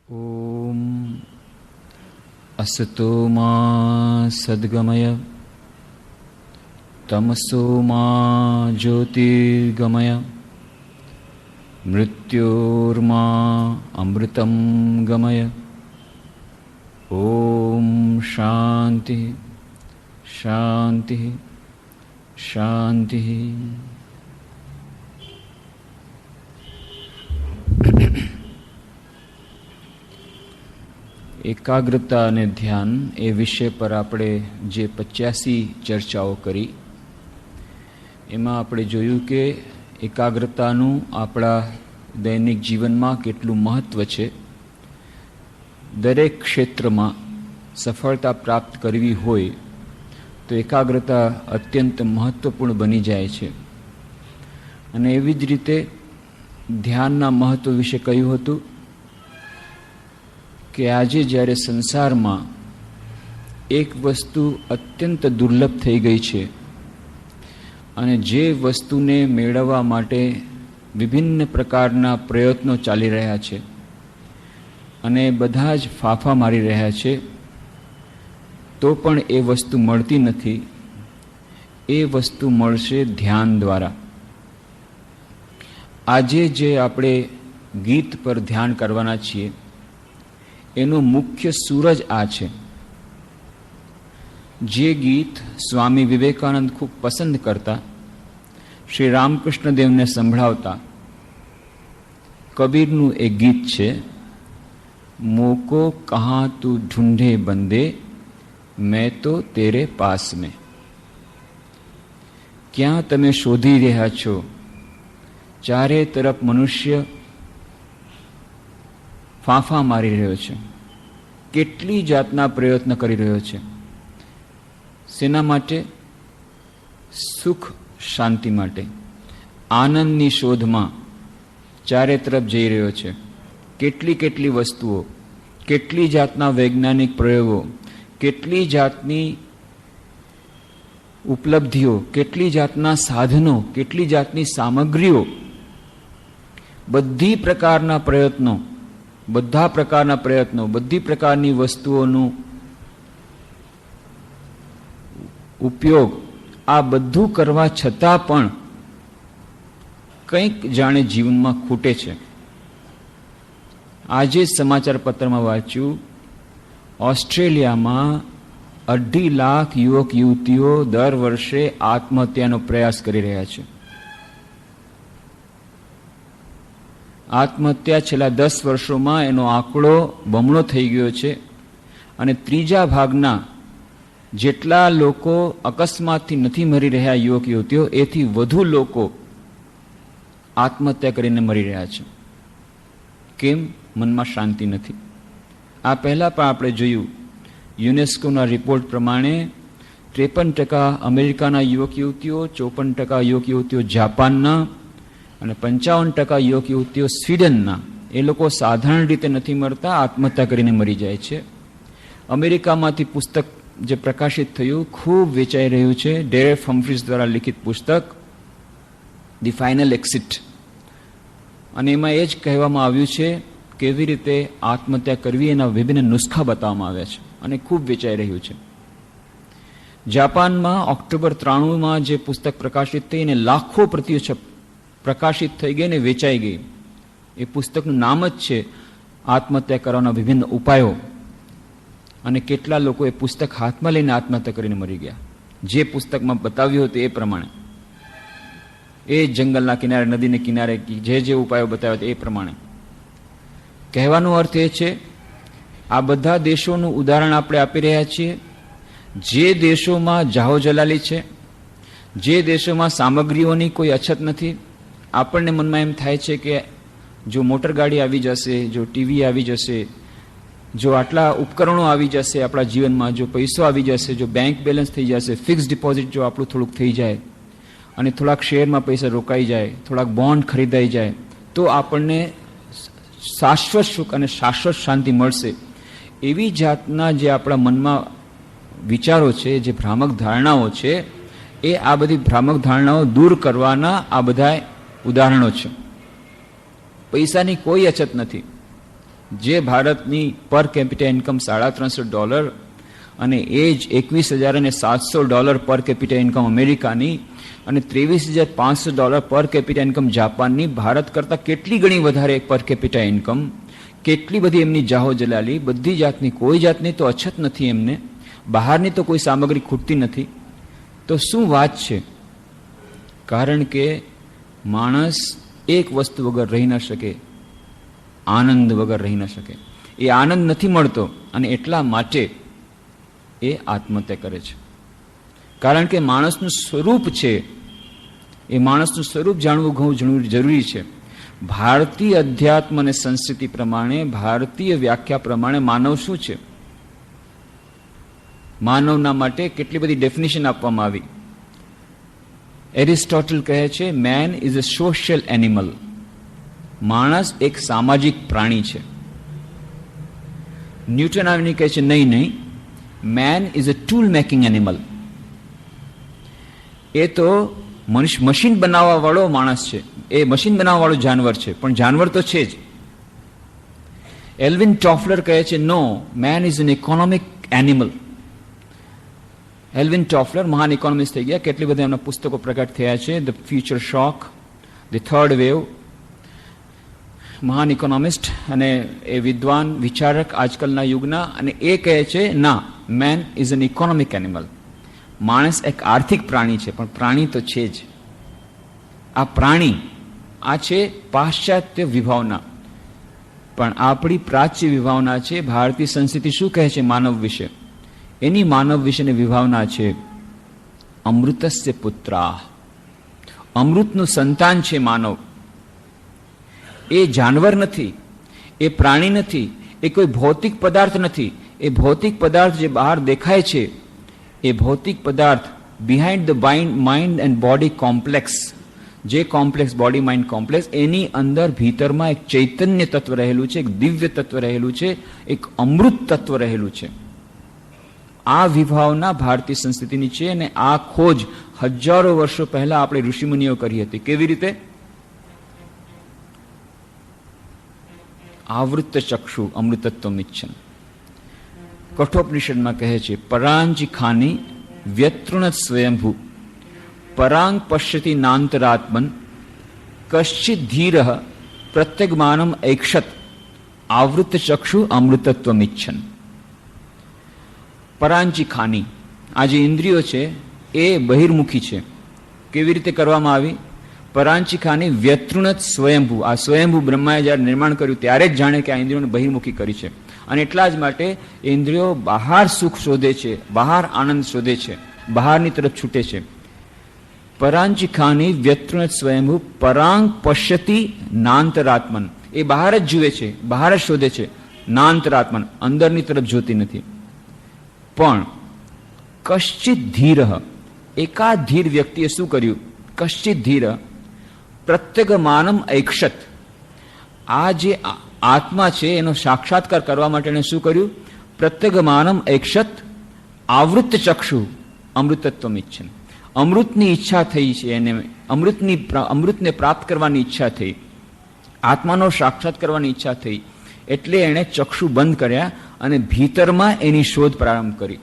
ओम असतो मा सद्गमय तमसो मा ज्योतिर्गमय मृत्योर्मा अमृतं गमय। ओम शांति शांति शांति। એકાગ્રતા અને ધ્યાન એ વિષય પર આપણે જે 85 ચર્ચાઓ કરી એમાં આપણે જોયું કે એકાગ્રતાનું આપણા દૈનિક જીવનમાં કેટલું મહત્ત્વ છે। દરેક ક્ષેત્રમાં સફળતા પ્રાપ્ત કરવી હોય તો એકાગ્રતા અત્યંત મહત્ત્વપૂર્ણ બની જાય છે। અને એવી જ રીતે ધ્યાનના મહત્ત્વ વિશે કહ્યું હતું કે આજે જ્યારે સંસારમાં એક વસ્તુ અત્યંત દુર્લભ થઈ ગઈ છે અને જે વસ્તુને મેળવવા માટે વિભિન્ન પ્રકારના પ્રયત્નો ચાલી રહ્યા છે અને બધા જ ફાંફા મારી રહ્યા છે તો પણ એ વસ્તુ મળતી નથી। એ વસ્તુ મળશે ધ્યાન દ્વારા। આજે જે આપણે ગીત પર ધ્યાન કરવાના છીએ એનો મુખ્ય સૂરજ આ છે। જે ગીત સ્વામી વિવેકાનંદ ખૂબ પસંદ કરતા, શ્રી રામકૃષ્ણ દેવને સંભળાવતા, કબીરનું એક ગીત છે, મોકો કહા તું ઢૂંઢે બંદે મેં તો તેરે પાસ મેં। ક્યાં તમે શોધી રહ્યા છો? ચારે તરફ મનુષ્ય ફાંફા મારી રહ્યો છે, કેટલી જાતના પ્રયત્ન કરી રહ્યો છે। શેના માટે? સુખ શાંતિ માટે, આનંદની શોધમાં ચારે તરફ જઈ રહ્યો છે। કેટલી વસ્તુઓ, કેટલી જાતના વૈજ્ઞાનિક પ્રયોગો, કેટલી જાતની ઉપલબ્ધિઓ, કેટલી જાતના સાધનો, કેટલી જાતની સામગ્રીઓ, બધી પ્રકારના પ્રયત્નો, બધી પ્રકારની વસ્તુઓનું ઉપયોગ, આ બધું કરવા છતાં પણ કંઈક જાણે જીવનમાં ખૂટે છે। આજે સમાચાર પત્રમાં વાંચ્યું, ઓસ્ટ્રેલિયામાં 2.5 લાખ યુવક યુવતીઓ દર વર્ષે આત્મહત્યાનો પ્રયાસ કરી રહ્યા છે। આત્મહત્યા છેલ્લા 10 વર્ષોમાં એનો આંકડો બમણો થઈ ગયો છે અને 3જા ભાગના જેટલા લોકો અકસ્માતથી નથી મરી રહ્યા યુવક યુવતીઓ, એથી વધુ લોકો આત્મહત્યા કરીને મરી રહ્યા છે। કેમ? મનમાં શાંતિ નથી। આ પહેલાં પણ આપણે જોયું, યુનેસ્કોના રિપોર્ટ પ્રમાણે 53% અમેરિકાના યુવક યુવતીઓ, 54% યુવક યુવતીઓ જાપાનના અને 55% યુવક યુવતીઓ સ્વીડનના, એ લોકો સાધારણ રીતે નથી મરતા, આત્મહત્યા કરીને મરી જાય છે। અમેરિકામાંથી પુસ્તક જે પ્રકાશિત થયું, ખૂબ વેચાઈ રહ્યું છે, ડેરેફ હમ્ફ્રીઝ દ્વારા લિખિત પુસ્તક ધી ફાઇનલ એક્સિટ, અને એમાં એ જ કહેવામાં આવ્યું છે કેવી રીતે આત્મહત્યા કરવી, એના વિભિન્ન નુસ્ખા બતાવવામાં આવ્યા છે અને ખૂબ વેચાઈ રહ્યું છે। જાપાનમાં ઓક્ટોબર 93માં જે પુસ્તક પ્રકાશિત થઈ એને લાખો પ્રતિઓ પ્રકાશિત થઈ ગઈ અને વેચાઈ ગઈ। એ પુસ્તકનું નામ જ છે આત્મહત્યા કરવાના વિભિન્ન ઉપાયો, અને કેટલા લોકો એ પુસ્તક હાથમાં લઈને આત્મહત્યા કરીને મરી ગયા, જે પુસ્તકમાં બતાવ્યું હતું એ પ્રમાણે, એ જંગલના કિનારે, નદીને કિનારે જે ઉપાયો બતાવ્યા હતા એ પ્રમાણે। કહેવાનો અર્થ એ છે, આ બધા દેશોનું ઉદાહરણ આપણે આપી રહ્યા છીએ, જે દેશોમાં જાહો જલાલી છે, જે દેશોમાં સામગ્રીઓની કોઈ અછત નથી। આપણને મનમાં એમ થાય છે કે જો મોટર ગાડી આવી જશે, જો ટીવી આવી જશે, જો આટલા ઉપકરણો આવી જશે આપણા જીવનમાં, જો પૈસો આવી જશે, જો બેંક બેલેન્સ થઈ જશે, ફિક્સ ડિપોઝિટ જો આપણું થોડુંક થઈ જાય અને થોડાક શેરમાં પૈસા રોકાઈ જાય, થોડાક બોન્ડ ખરીદાઈ જાય, તો આપણને શાશ્વત સુખ અને શાશ્વત શાંતિ મળશે। એવી જાતના જે આપણા મનમાં વિચારો છે, જે ભ્રામક ધારણાઓ છે, એ આ બધી ભ્રામક ધારણાઓ દૂર કરવાના આ બધા ઉદાહરણો છે। પૈસાની કોઈ અછત નથી, જે ભારતની પર કેપિટા ઇન્કમ $350 અને એ જ $21,700 પર કેપિટા ઇન્કમ અમેરિકાની અને $23,500 પર કેપિટા ઇન્કમ જાપાનની, ભારત કરતાં કેટલી ગણી વધારે પર કેપિટા ઇન્કમ, કેટલી બધી એમની જાહો જલાલી, બધી જાતની, કોઈ જાતની તો અછત નથી એમને, બહારની તો કોઈ સામગ્રી ખૂટતી નથી. તો શું વાત છે? કારણ કે માણસ એક વસ્તુ વગર રહી ન શકે, આનંદ વગર રહી ન શકે. એ આનંદ નથી મળતો અને એટલા માટે એ આત્મહત્યા કરે છે. કારણ કે માણસનું સ્વરૂપ છે, એ માણસનું સ્વરૂપ જાણવું ઘણું જરૂરી છે. ભારતીય અધ્યાત્મ અને સંસ્કૃતિ પ્રમાણે, ભારતીય વ્યાખ્યા પ્રમાણે માનવ શું છે? માનવના માટે કેટલી બધી ડેફિનેશન આપવામાં આવી. એરિસ્ટોટલ કહે છે main is a social animal. માણસ એક સામાજિક પ્રાણી છે. ન્યૂટન આવીને કહે છે નહીં, man is a tool making animal. એ તો મશીન બનાવવા વાળો માણસ છે, એ મશીન બનાવવા વાળો જાનવર છે, પણ જાનવર તો છે જ. એલ્વિન ટોફલર કહે છે no, man is an economic animal. Alvin Toffler મહાન ઇકોનોમિસ્ટ થઈ ગયા, કેટલી બધા એમના પુસ્તકો પ્રકટ થયા છે. The future shock, the third wave. મહાન ઇકોનોમિસ્ટ અને એ વિદ્વાન વિચારક આજકાલના યુગના, અને એ કહે છે ના, main is an economic animal. માણસ એક આર્થિક પ્રાણી છે, પણ પ્રાણી તો છે જ. આ પ્રાણી, આ છે પાશ્ચાત્ય વિભાવના, પણ આપણી પ્રાચ્ય વિભાવના છે. ભારતીય સંસ્કૃતિ શું કહે છે માનવ વિશે? એની માનવ વિશેની વિભાવના છે અમૃતસ્ય પુત્રા. અમૃતનું સંતાન છે માનવ. એ જાનવર નથી, એ પ્રાણી નથી, એ કોઈ ભૌતિક પદાર્થ નથી. એ ભૌતિક પદાર્થ જે બહાર દેખાય છે, એ ભૌતિક પદાર્થ behind the mind and body complex, જે કોમ્પ્લેક્સ બોડી માઇન્ડ કોમ્પ્લેક્સ, એની અંદર ભીતરમાં એક ચૈતન્ય તત્વ રહેલું છે, એક દિવ્ય તત્વ રહેલું છે, એક અમૃત તત્વ રહેલું છે. આ વિભાવના ભારતીય સંસ્કૃતિની છે અને આ ખોજ હજારો વર્ષો પહેલા આપણે ઋષિમુનિઓ કરી હતી. કેવી રીતે? આવૃત્ત ચક્ષુ અમૃતત્વમ ઇચ્છન. કઠોપનિષદમાં કહે છે પરાંજી ખાની વ્યતૃણત સ્વયંભૂ પરાંગ પશ્યતિ નાંતરાત્મન કશ્ચિત ધીર પ્રત્યગમાનમ ઐક્ષત આવૃત્ત ચક્ષુ અમૃતત્વમ ઇચ્છન. પરાંજી ખાની, આ જે ઇન્દ્રિયો છે એ બહિર્મુખી છે. કેવી રીતે કરવામાં આવી? પરાંચી ખાની વ્યતૃણત સ્વયંભૂ. આ સ્વયંભૂ બ્રહ્માએ જ્યારે નિર્માણ કર્યું ત્યારે જ જાણે કે આ ઇન્દ્રિયોને બહિર્મુખી કરી છે, અને એટલા જ માટે ઇન્દ્રિયો બહાર સુખ શોધે છે, બહાર આનંદ શોધે છે, બહારની તરફ છૂટે છે. પરાંચી ખાની વ્યતૃણત સ્વયંભૂ પરાંગ પશ્યતિ નાંતરાત્મન. એ બહાર જ જુએ છે, બહાર જ શોધે છે. નાંતરાત્મન, અંદરની તરફ જોતી નથી. પણ કશ્ચિત ધીર, એકાદ ધીર વ્યક્તિએ શું કર્યું? કશ્ચિત ધીર પ્રત્યગમાનમ ઐક્ષત. આ જે આત્મા છે એનો સાક્ષાત્કાર કરવા માટે એને શું કર્યું? પ્રત્યગમાનમ ઐક્ષત આવૃત્ત ચક્ષુ અમૃતત્વમ ઇચ્છન. અમૃતની ઈચ્છા થઈ છે એને, અમૃતને પ્રાપ્ત કરવાની ઈચ્છા થઈ, આત્માનો સાક્ષાત કરવાની ઈચ્છા થઈ, એટલે એણે ચક્ષુ બંધ કર્યા અને ભીતરમાં એની શોધ પ્રારંભ કરી.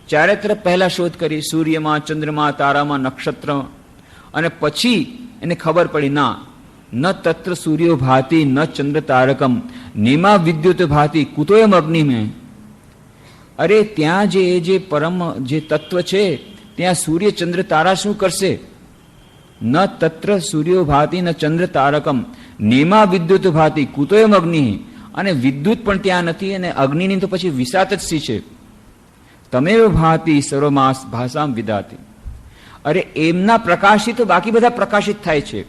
ચારે તરફ પહેલા શોધ કરી, સૂર્યમાં, ચંદ્રમાં, તારામાં, નક્ષત્ર, અને પછી એને ખબર પડી ના, ન તત્ર સૂર્યો ભાતિ ન ચંદ્ર તારકમ નેમા વિદ્યુત ભાતિ કુતોયમ અગ્નિ મેં. અરે ત્યાં જે પરમ જે તત્વ છે ત્યાં સૂર્ય ચંદ્ર તારા શું કરશે? ન તત્ર સૂર્યો ભાતિ ન ચંદ્ર તારકમ નેમા વિદ્યુત ભાતિ કુતોયમ અગ્નિ. અને વિદ્યુત પણ ત્યાં નથી, અને અગ્નિની તો પછી વિસાત જ સી છે. તમેવ ભાતિ સર્વમાસ ભાષામ વિદાતી. અરે એમના પ્રકાશથી તો બાકી બધા પ્રકાશિત થાય છે.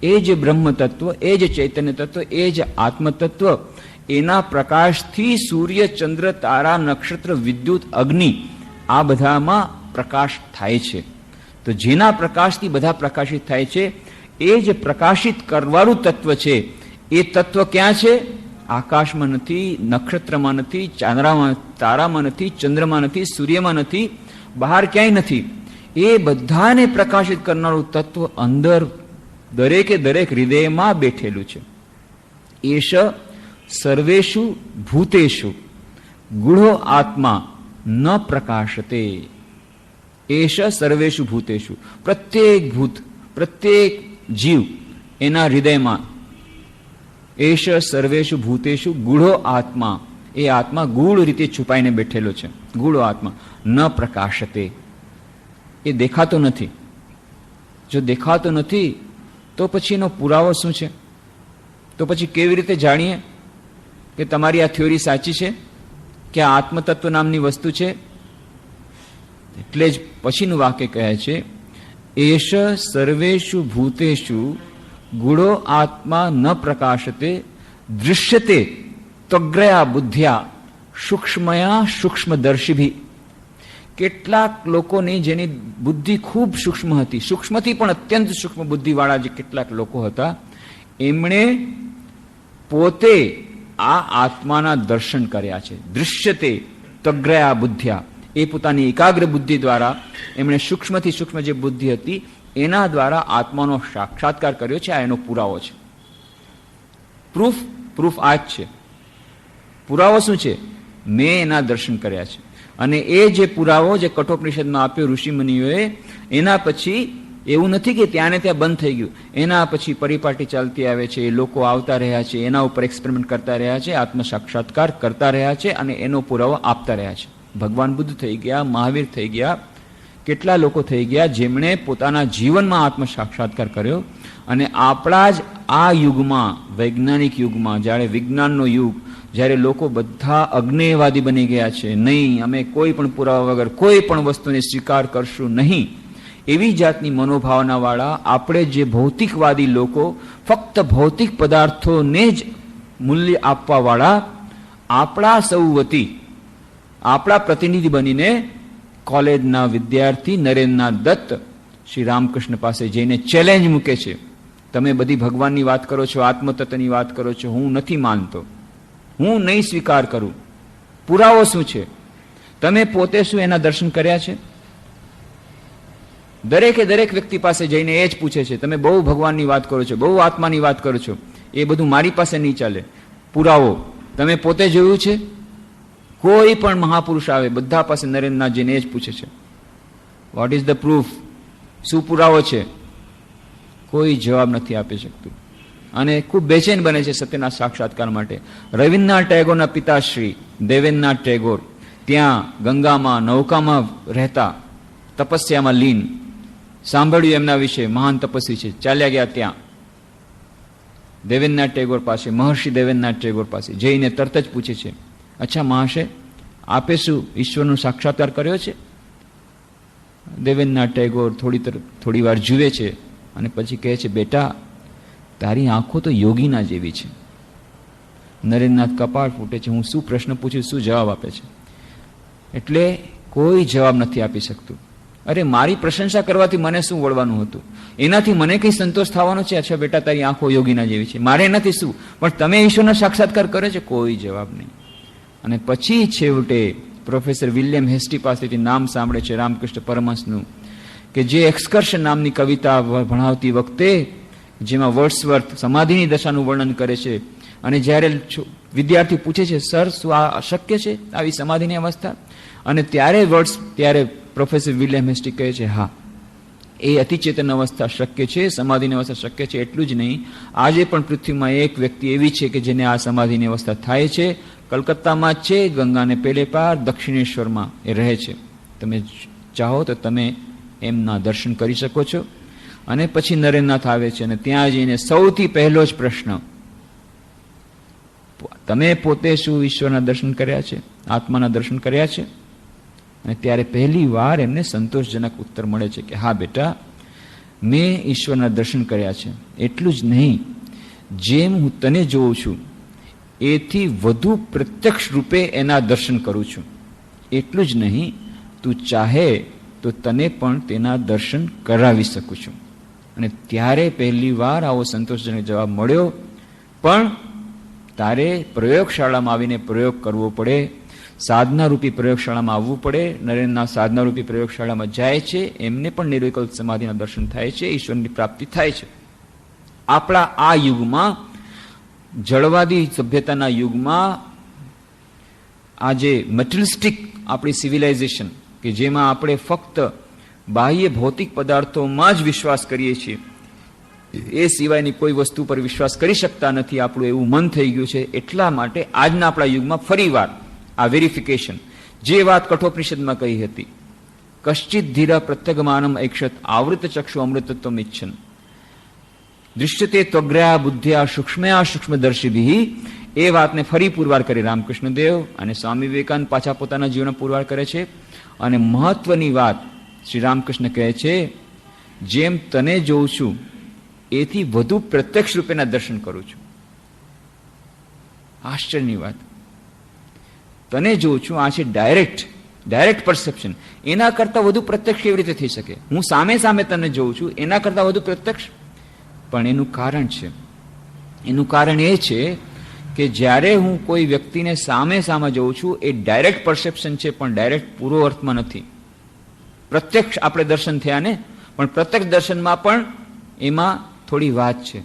એ જે બ્રહ્મ તત્વ, એ જે ચૈતન્ય તત્વ, એ જે આત્મ તત્વ, એના પ્રકાશથી સૂર્ય, ચંદ્ર, તારા, નક્ષત્ર, વિદ્યુત, અગ્નિ, આ બધામાં પ્રકાશ થાય છે. તો જેના પ્રકાશથી બધા પ્રકાશિત થાય છે, એ જે પ્રકાશિત કરવાનું તત્વ છે, એ તત્વ ક્યાં છે? આકાશમાં નથી, નક્ષત્રમાં નથી, ચાંદ્રામાં, તારામાં નથી, ચંદ્રમાં નથી, સૂર્યમાં નથી, બહાર ક્યાંય નથી. એ બધાને પ્રકાશિત કરનારું તત્વ અંદર દરેકે દરેક હૃદયમાં બેઠેલું છે. એશ સર્વેષુ ભૂતેષુ ગુઢો આત્મા ન પ્રકાશતે. એષ સર્વેષુ ભૂતેષુ, પ્રત્યેક ભૂત, પ્રત્યેક જીવ એના હૃદયમાં, એષ સર્વેષુ ભૂતેષુ ગુઢો આત્મા, એ આત્મા ગૂઢ રીતે છુપાઈને બેઠેલો છે. ગૂઢો આત્મા ન પ્રકાશતે, એ દેખાતો નથી. જો દેખાતો નથી તો પછી એનો પુરાવો શું છે? તો પછી કેવી રીતે જાણીએ કે તમારી આ થિયોરી સાચી છે, કે આ આત્મતત્વ નામની વસ્તુ છે? એટલે જ પછીનું વાક્ય કહે છે, એષ સર્વેષુ ભૂતેષુ ગુઢો આત્મા ન પ્રકાશતે દૃશ્યતે ત્વગ્રયા બુદ્ધ્યા સૂક્ષ્મયા સૂક્ષ્મદર્શિભી. કેટલાક લોકોની જેની બુદ્ધિ ખૂબ સૂક્ષ્મ હતી, સૂક્ષ્મથી પણ અત્યંત સૂક્ષ્મ બુદ્ધિવાળા જે કેટલાક લોકો હતા, એમણે પોતે આ આત્માના દર્શન કર્યા છે. દૃશ્યતે ત્વગ્રયા બુદ્ધ્યા, એ પોતાની એકાગ્ર બુદ્ધિ દ્વારા એમણે સૂક્ષ્મથી સૂક્ષ્મ જે બુદ્ધિ હતી એના દ્વારા આત્માનો સાક્ષાત્કાર કર્યો છે. આ એનો પુરાવો છે. પ્રૂફ આ જ છે. પુરાવો શું છે? મેં એના દર્શન કર્યા છે. અને એ જે પુરાવો જે કઠોપનિષદમાં આપ્યો ઋષિમુનિઓએ, એના પછી એવું નથી કે ત્યાં ને ત્યાં બંધ થઈ ગયું. એના પછી પરિપાટી ચાલતી આવે છે, એ લોકો આવતા રહ્યા છે, એના ઉપર એક્સપેરિમેન્ટ કરતા રહ્યા છે, આત્મ સાક્ષાત્કાર કરતા રહ્યા છે અને એનો પુરાવો આપતા રહ્યા છે. ભગવાન બુદ્ધ થઈ ગયા, મહાવીર થઈ ગયા, કેટલા લોકો થઈ ગયા જેમણે પોતાના જીવનમાં આત્મ સાક્ષાત્કાર કર્યો. અને આપણા જ આ યુગમાં, વૈજ્ઞાનિક યુગમાં, જ્યારે વિજ્ઞાનનો યુગ, જ્યારે લોકો બધા અજ્ઞેયવાદી બની ગયા છે, નહીં અમે કોઈ પણ પુરાવા વગર કોઈ પણ વસ્તુને સ્વીકાર કરશું નહીં, એવી જાતની મનોભાવનાવાળા આપણે જે ભૌતિકવાદી લોકો, ફક્ત ભૌતિક પદાર્થોને જ મૂલ્ય આપવાવાળા, આપણા સૌ વતી આપણા પ્રતિનિધિ બનીને કોલેજના વિદ્યાર્થી નરેન્દ્રનાથ દત્ત શ્રી રામકૃષ્ણ પાસે જઈને ચેલેન્જ મૂકે છે, તમે બધી ભગવાનની વાત કરો છો, આત્મતત્વની વાત કરો છો, હું નથી માનતો, હું નહીં સ્વીકાર કરું. પુરાવો શું છે? તમે પોતે શું એના દર્શન કર્યા છે? દરેકે દરેક વ્યક્તિ પાસે જઈને એ જ પૂછે છે, તમે બહુ ભગવાનની વાત કરો છો, બહુ આત્માની વાત કરો છો, એ બધું મારી પાસે નહીં ચાલે. પુરાવો તમે પોતે જોયું છે? કોઈ પણ મહાપુરુષ આવે બધા પાસે નરેન્દ્રનાથજીને એ જ પૂછે છે, વોટ ઇઝ ધ પ્રૂફ? શું પુરાવો છે? કોઈ જવાબ નથી આપી શકતું અને ખૂબ બેચેન બને છે સત્યના સાક્ષાત્કાર માટે. રવિન્દ્રનાથ ટેગોરના પિતાશ્રી દેવેન્દ્રનાથ ટેગોર ત્યાં ગંગામાં નૌકામાં રહેતા, તપસ્યામાં લીન. સાંભળ્યું એમના વિશે, મહાન તપસ્વી છે, ચાલ્યા ગયા ત્યાં દેવેન્દ્રનાથ ટેગોર પાસે, મહર્ષિ દેવેન્દ્રનાથ ટેગોર પાસે જઈને તરત જ પૂછે છે, અચ્છા મહાશય, આપે શું ઈશ્વરનો સાક્ષાત્કાર કર્યો છે? દેવેન્દ્રનાથ ટેગોર થોડી વાર જુએ છે અને પછી કહે છે, બેટા તારી આંખો તો યોગીના જેવી છે. નરેન્દ્રનાથ કપાળ ફૂટે છે, હું શું પ્રશ્ન પૂછું, શું જવાબ આપે છે? એટલે કોઈ જવાબ નથી આપી શકતું. અરે મારી પ્રશંસા કરવાથી મને શું વળવાનું હતું? એનાથી મને કઈ સંતોષ થવાનો છે? અચ્છા બેટા તારી આંખો યોગીના જેવી છે, મારે એનાથી શું? પણ તમે ઈશ્વરનો સાક્ષાત્કાર કર્યો છે? કોઈ જવાબ નહીં. અને પછી છેવટે પ્રોફેસર વિલિયમ હેસ્ટી પાસેથી નામ સાંભળે છે રામકૃષ્ણ પરમહંસનું, કે જે એક્સકર્શન નામની કવિતા ભણાવતી વખતે જેમાં વર્ડસવર્થ સમાધિની દશાનું વર્ણન કરે છે, અને જ્યારે વિદ્યાર્થી પૂછે છે, સર શું આ શક્ય છે આવી સમાધિની અવસ્થા? અને ત્યારે પ્રોફેસર વિલિયમ હેસ્ટી કહે છે, હા એ અતિચેતન અવસ્થા શક્ય છે, સમાધિની અવસ્થા શક્ય છે. એટલું જ નહીં, આજે પણ પૃથ્વીમાં એક વ્યક્તિ એવી છે કે જેને આ સમાધિની અવસ્થા થાય છે. કલકત્તામાં જ છે, ગંગાને પેલે પાર દક્ષિણેશ્વરમાં એ રહે છે. તમે ચાહો તો તમે એમના દર્શન કરી શકો છો. અને પછી નરેન્દ્રનાથ આવે છે અને ત્યાં જઈને સૌથી પહેલો જ પ્રશ્ન, તમે પોતે શું ઈશ્વરના દર્શન કર્યા છે, આત્માના દર્શન કર્યા છે? અને ત્યારે પહેલી વાર એમને સંતોષજનક ઉત્તર મળે છે કે હા બેટા, મેં ઈશ્વરના દર્શન કર્યા છે. એટલું જ નહીં, જેમ હું તને જોઉં છું એથી વધુ પ્રત્યક્ષ રૂપે એના દર્શન કરું છું. એટલું જ નહીં, તું ચાહે તો તને પણ તેના દર્શન કરાવી શકું છું. અને ત્યારે પહેલી વાર આવો સંતોષજનક જવાબ મળ્યો. પણ તારે પ્રયોગશાળામાં આવીને પ્રયોગ કરવો પડે, સાધનારૂપી પ્રયોગશાળામાં આવવું પડે. નરેન્દ્રનાથ સાધનારૂપી પ્રયોગશાળામાં જાય છે, એમને પણ નિર્વિકલ્પ સમાધિના દર્શન થાય છે, ઈશ્વરની પ્રાપ્તિ થાય છે. આપણા આ યુગમાં જળવાદી સભ્યતાના યુગમાં આ જે મટીરિયલિસ્ટિક આપણી સિવિલાઇઝેશન કે જેમાં આપણે ફક્ત બાહ્ય ભૌતિક પદાર્થોમાં જ વિશ્વાસ કરીએ છીએ, એ સિવાયની કોઈ વસ્તુ પર વિશ્વાસ કરી શકતા નથી, આપણું એવું મન થઈ ગયું છે. એટલા માટે આજના આપણા યુગમાં ફરીવાર આ વેરિફિકેશન, જે વાત કઠોપનિષદમાં કહી હતી, કશ્ચિત ધીરા પ્રત્યગમાનમ ઐક્ષત આવૃત ચક્ષુ અમૃતત્વમ ઇચ્છન દૃશ્યતે ત્વગ્રયા બુદ્ધ્યા સૂક્ષ્મયા સૂક્ષ્મદર્શિભિ, એ વાતને ફરી પુરવાર કરી રામકૃષ્ણદેવ અને સ્વામી વિવેકાનંદ પાછા પોતાના જીવનમાં પુરવાર કરે છે. અને મહત્વની વાત શ્રી રામકૃષ્ણ કહે છે, જેમ તને જોઉં છું એથી વધુ પ્રત્યક્ષ રૂપેના દર્શન કરું છું. આશ્ચર્યની વાત. તને જોઉં છું, આ છે ડાયરેક્ટ પરસેપ્શન. એના કરતા વધુ પ્રત્યક્ષ કેવી રીતે થઈ શકે? હું સામે સામે તને જોઉં છું, એના કરતા વધુ પ્રત્યક્ષ. પણ એનું કારણ છે, એનું કારણ એ છે કે જ્યારે હું કોઈ વ્યક્તિને સામે સામે જોઉં છું, એ ડાયરેક્ટ પરસેપ્શન છે, પણ ડાયરેક્ટ પૂરો અર્થમાં નથી. પ્રત્યક્ષ આપણે દર્શન થયા ને, પણ પ્રત્યક્ષ દર્શનમાં પણ એમાં થોડી વાત છે.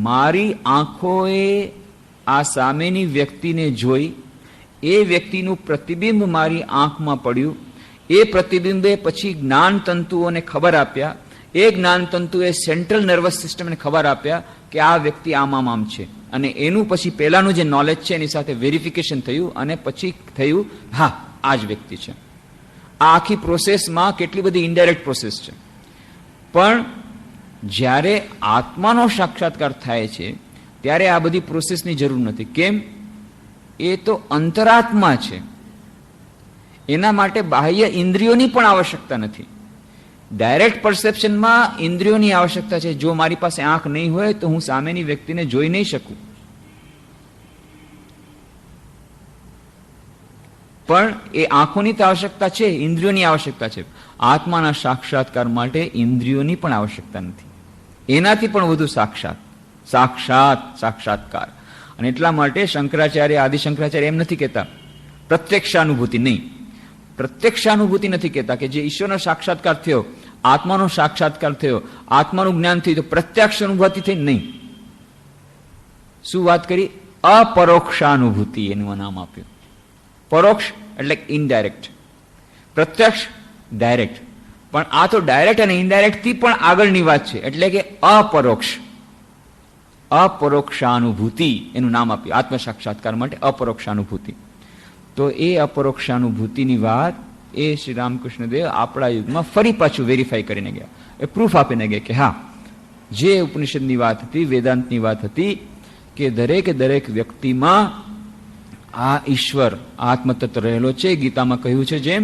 મારી આંખોએ આ સામેની વ્યક્તિને જોઈ, એ વ્યક્તિનું પ્રતિબિંબ મારી આંખમાં પડ્યું, એ પ્રતિબિંબે પછી જ્ઞાન તંતુઓને ખબર આપ્યા, એ જ્ઞાન તંતુએ સેન્ટ્રલ નર્વસ સિસ્ટમને ખબર આપ્યા કે આ વ્યક્તિ આમ છે. અને એનું પછી પહેલાનું જે નોલેજ છે એની સાથે વેરિફિકેશન થયું, અને પછી થયું હા આ જ વ્યક્તિ છે. આ આખી પ્રોસેસમાં કેટલી બધી ઇનડાયરેક્ટ પ્રોસેસ છે. પણ જ્યારે આત્માનો સાક્ષાત્કાર થાય છે ત્યારે આ બધી પ્રોસેસની જરૂર નથી. કેમ? એ તો અંતરાત્મા છે, એના માટે બાહ્ય ઇન્દ્રિયોની પણ આવશ્યકતા નથી. ડાયરેક્ટ પરસેપ્શનમાં ઇન્દ્રિયોની આવશ્યકતા છે. જો મારી પાસે આંખ નહીં હોય તો હું સામેની વ્યક્તિને જોઈ નહીં શકું. પણ એ આંખોની તો આવશ્યકતા છે, ઇન્દ્રિયોની આવશ્યકતા છે. આત્માના સાક્ષાત્કાર માટે ઇન્દ્રિયોની પણ આવશ્યકતા નથી, એનાથી પણ વધુ સાક્ષાત્કાર. અને એટલા માટે શંકરાચાર્ય, આદિશંકરાચાર્ય એમ નથી કહેતા પ્રત્યક્ષાનુભૂતિ, નહીં, પ્રત્યક્ષાનુભૂતિ નથી કહેતા કે જે ઈશ્વરનો સાક્ષાત્કાર થયો, આત્માનો સાક્ષાત્કાર થયો, આત્માનું જ્ઞાન થયું તો પ્રત્યક્ષ અનુભૂતિ થઈ નહીં. શું વાત કરી? અપરોક્ષાનુભૂતિ એનું નામ આપ્યું. પરોક્ષ એટલે ઇનડાયરેક્ટ, પ્રત્યક્ષ ડાયરેક્ટ. પણ આ તો ડાયરેક્ટ અને ઇનડાયરેક્ટ થી પણ આગળની વાત છે, એટલે કે અપરોક્ષાનુભૂતિ એનું નામ આપ્યું આત્મ સાક્ષાત્કાર માટે, અપરોક્ષાનુભૂતિ. તો એ અપરોક્ષાનુભૂતિની વાત એ શ્રી રામકૃષ્ણદેવ આપણા યુગમાં ફરી પાછું વેરીફાઈ કરીને ગયા, એ પ્રૂફ આપીને ગયા કે હા, જે ઉપનિષદની વાત હતી, વેદાંતની વાત હતી કે દરેક વ્યક્તિમાં આ ઈશ્વર આત્મતત્વ રહેલો છે. ગીતામાં કહ્યું છે જેમ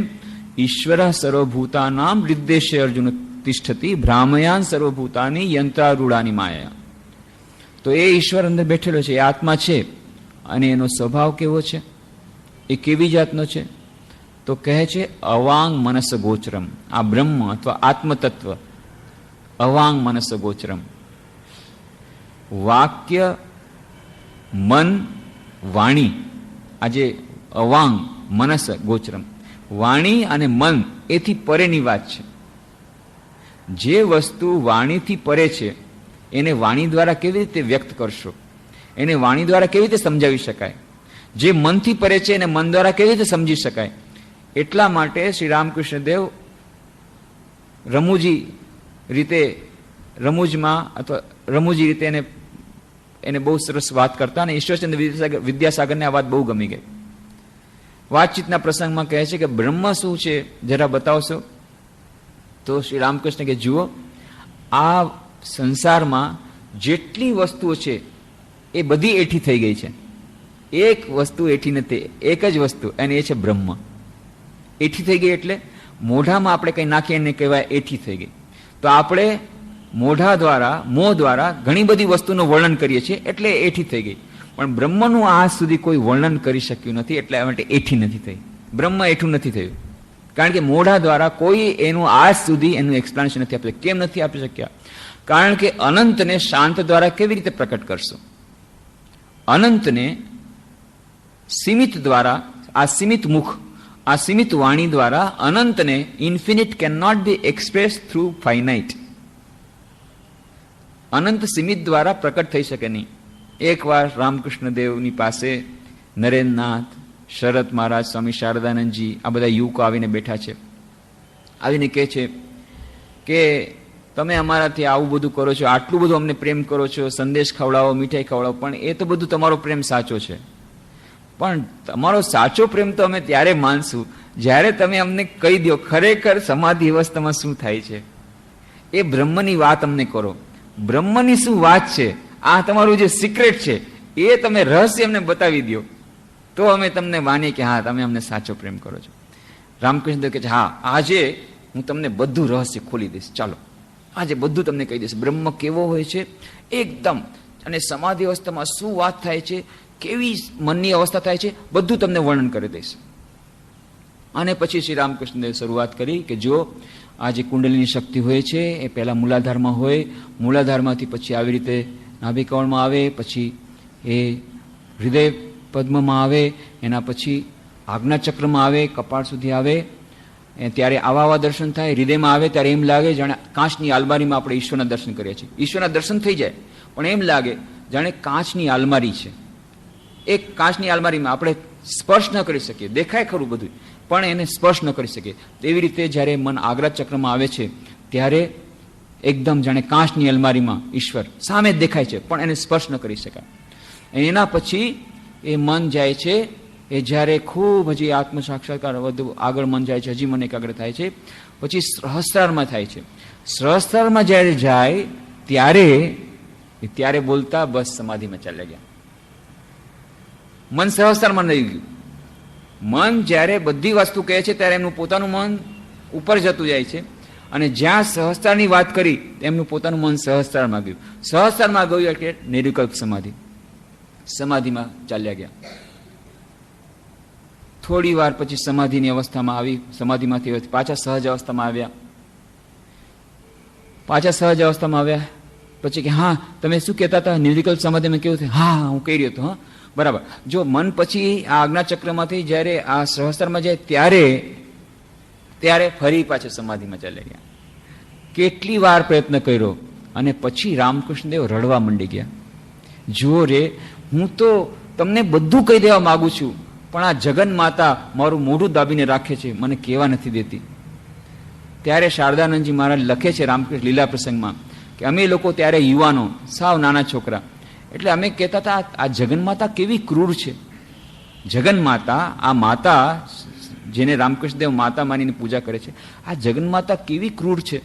ઈશ્વર સર્વભૂતાનામ હૃદ્દેશે અર્જુન તિષ્ઠતિ ભ્રામયાન સર્વભૂતાની યંત્રારૂઢાની માયા. તો એ ઈશ્વર અંદર બેઠેલો છે, એ આત્મા છે. અને એનો સ્વભાવ કેવો છે? એ કેવી જાતનો છે? તો કહે છે અવાંગ મનસ ગોચરમ. આ બ્રહ્મ અથવા આત્મતત્વ અવાંગ મનસ ગોચરમ. વાક્ય, મન, વાણી, આજે અવાંગ મનસ ગોચરમ, વાણી અને મન એથી પરેની વાત છે. જે વસ્તુ વાણીથી પરે છે એને વાણી દ્વારા કેવી રીતે વ્યક્ત કરશો? એને વાણી દ્વારા કેવી રીતે સમજાવી શકાય? જે મનથી પરે છે એને મન દ્વારા કેવી રીતે સમજી શકાય? એટલા માટે શ્રી રામકૃષ્ણદેવ રમૂજમાં અથવા રમૂજી રીતે એને બહુ સરસ વાત કરતા, અને ઈશ્વરચંદ્ર વિદ્યાસાગરને આ વાત બહુ ગમી ગઈ. વાતચીતના પ્રસંગમાં કહે છે કે બ્રહ્મ શું છે જરા બતાવશો? તો શ્રી રામકૃષ્ણ કે જુઓ, આ સંસારમાં જેટલી વસ્તુઓ છે એ બધી એઠી થઈ ગઈ છે. એક વસ્તુ એઠી નથી, એક જ વસ્તુ, અને એ છે બ્રહ્મ. એઠી થઈ ગઈ એટલે મોઢામાં આપણે કંઈ નાખીએ એને કહેવાય એઠી થઈ ગઈ. તો આપણે મોઢા દ્વારા, મોં દ્વારા ઘણી બધી વસ્તુનું વર્ણન કરીએ છીએ એટલે એઠી થઈ ગઈ. પણ બ્રહ્મનું આજ સુધી કોઈ વર્ણન કરી શક્યું નથી, એટલે માટે એઠી નથી થઈ. બ્રહ્મ એઠું નથી થયું, કારણ કે મોઢા દ્વારા કોઈ એનું આજ સુધી એનું એક્સપ્લેનેશન નથી આપી શક્યું. કેમ નથી આપી શક્યા? કારણ કે અનંતને શાંત દ્વારા કેવી રીતે પ્રકટ કરશો? અનંતને સીમિત દ્વારા, આ સીમિત મુખ, આ સીમિત વાણી દ્વારા અનંતને infinite can not be express through finite. અનંત સીમિત દ્વારા પ્રકટ થઈ શકે નહીં. એકવાર રામકૃષ્ણ દેવની પાસે નરેન્દ્રનાથ, શરદ મહારાજ, સ્વામી શારદાનંદજી આ બધા યુવકો આવીને બેઠા છે. આવીને કહે છે કે તમે અમારાથી આવું બધું કરો છો, આટલું બધું અમને પ્રેમ કરો છો, સંદેશ ખવડાવો, મીઠાઈ ખવડાવો, પણ એ તો બધું તમારો પ્રેમ સાચો છે, પણ તમારો સાચો પ્રેમ તો અમે ત્યારે માનશું જ્યારે તમે અમને કહી દો ખરેખર સમાધિ અવસ્થામાં શું થાય છે. એ બ્રહ્મની વાત અમને કરો, બ્રહ્મની શું વાત છે, આ તમારું જે સિક્રેટ છે એ તમે રહસ્ય અમને બતાવી દો, તો અમે તમને માનીએ કે હા તમે અમને સાચો પ્રેમ કરો છો. રામકૃષ્ણ દેવ કહે છે હા, આજે હું તમને બધું રહસ્ય ખોલી દઈશ, ચાલો આજે બધું તમને કહી દઈશ, બ્રહ્મ કેવો હોય છે એકદમ, અને સમાધિ અવસ્થામાં શું વાત થાય છે, કેવી મનની અવસ્થા થાય છે, બધું તમને વર્ણન કરી દઈશ. અને પછી શ્રી રામકૃષ્ણ દેવ શરૂઆત કરી કે જો આ જે કુંડલીની શક્તિ હોય છે એ પહેલા મૂલાધારમાં હોય, મૂલાધારમાંથી પછી આવી રીતે નાભિકવળમાં આવે, પછી એ હૃદય પદ્મમાં આવે, એના પછી આજ્ઞાચક્રમાં આવે, કપાળ સુધી આવે. ત્યારે આવા દર્શન થાય, હૃદયમાં આવે ત્યારે એમ લાગે જાણે કાચની આલમારીમાં આપણે ઈશ્વરના દર્શન કરીએ છીએ. ઈશ્વરના દર્શન થઈ જાય પણ એમ લાગે જાણે કાચની આલમારી છે. એક કાચની આલમારીમાં આપણે સ્પર્શ ન કરી શકીએ, દેખાય ખરું બધું પણ એને સ્પર્શ ન કરી શકીએ. તેવી રીતે જ્યારે મન આજ્ઞા ચક્રમાં આવે છે ત્યારે એકદમ જાણે કાચની અલમારીમાં ઈશ્વર સામે દેખાય છે પણ એને સ્પર્શ ન કરી શકાય. એના પછી એ મન જાય છે, એ જ્યારે ખૂબ હજી આત્મ સાક્ષાત્કાર વધુ આગળ મન જાય છે, હજી મન એકાગ્ર થાય છે, પછી સહસ્ત્રારમાં થાય છે. સહસ્ત્રારમાં જ્યારે જાય ત્યારે બોલતા બસ સમાધિમાં ચાલ્યા ગયા. મન સહસ્ત્રારમાં નહીં ગયું. મન જ્યારે બધી વસ્તુ કહે છે ત્યારે એમનું પોતાનું મન ઉપર જતું જાય છે, અને જ્યાં સહસ્ત્રારની વાત કરી એમનું પોતાનું મન સહસ્ત્રારમાં ગયું. સહસ્ત્રારમાં ગયું એટલે નિર્વિકલ્પ સમાધિ, સમાધિમાં ચાલ્યા ગયા. થોડી વાર પછી સમાધિની અવસ્થામાં આવી, સમાધિમાંથી પાછા સહજ અવસ્થામાં આવ્યા. પછી કે હા તમે શું કહેતા હતા, નિર્વિકલ્પ સમાધિમાં કેવું થયું? હા હું કહી રહ્યો હતો. હા બરાબર. જો મન પછી આ આજ્ઞાચક્રમાંથી જ્યારે આ સહસ્ત્રમાં જાય ત્યારે ફરી પાછા સમાધિમાં ચાલ્યા ગયા. કેટલી વાર પ્રયત્ન કર્યો અને પછી રામકૃષ્ણદેવ રડવા માંડી ગયા. જુઓ રે, હું તો તમને બધું કહી દેવા માંગુ છું પણ આ જગન માતા મારું મોઢું દાબીને રાખે છે, મને કહેવા નથી દેતી. ત્યારે શારદાનંદજી મહારાજ લખે છે રામકૃષ્ણ લીલા પ્રસંગમાં કે અમે લોકો ત્યારે યુવાનો, સાવ નાના છોકરા, એટલે અમે કહેતા હતા આ જગન્માતા કેવી ક્રૂર છે. જગન્માતા, આ માતા જેને રામકૃષ્ણદેવ માતા માનીને પૂજા કરે છે, આ જગન્માતા કેવી ક્રૂર છે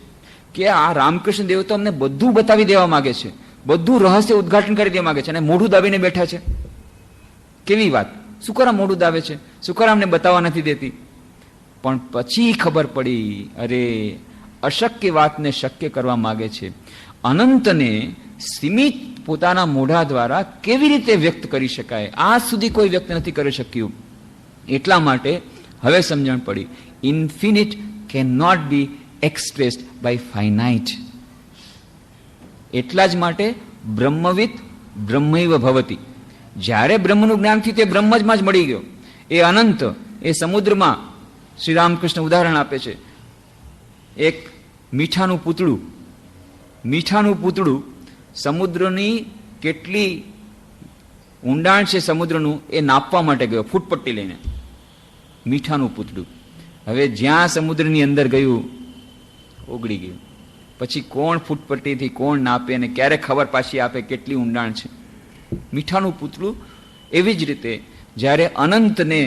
કે આ રામકૃષ્ણદેવ તો અમને બધું બતાવી દેવા માંગે છે, બધું રહસ્ય ઉદ્ઘાટન કરી દેવા માંગે છે, અને મોઢું દાબીને બેઠા છે. કેવી વાત! શું કરા મોઢું દાવે છે, શું કરા અમને બતાવવા નથી દેતી? પણ પછી ખબર પડી, અરે અશક્ય વાતને શક્ય કરવા માંગે છે. અનંતને સીમિત પોતાના મોઢા દ્વારા કેવી રીતે વ્યક્ત કરી શકાય? આજ સુધી કોઈ વ્યક્ત નથી કરી શક્યું. એટલા માટે હવે સમજણ પડી, infinite can not be expressed by finite. એટલા જ માટે બ્રહ્મવિદ બ્રહ્મૈવ ભવતી. જ્યારે બ્રહ્મનું જ્ઞાન થયું તે બ્રહ્મ જ માં જ મળી ગયો. એ અનંત, એ સમુદ્રમાં શ્રી રામકૃષ્ણ ઉદાહરણ આપે છે. એક મીઠાનું પૂતળું સમુદ્રની કેટલી ઊંડાણ છે સમુદ્રનું એ નાપવા માટે ગયો, ફૂટપટ્ટી લઈને. મીઠાનું પૂતળું હવે જ્યાં સમુદ્રની અંદર ગયું ઓગળી ગયું. પછી કોણ ફૂટપટ્ટીથી કોણ નાપે અને ક્યારે ખબર પાછી આપે કેટલી ઊંડાણ છે? મીઠાનું પૂતળું. એવી જ રીતે જ્યારે અનંતને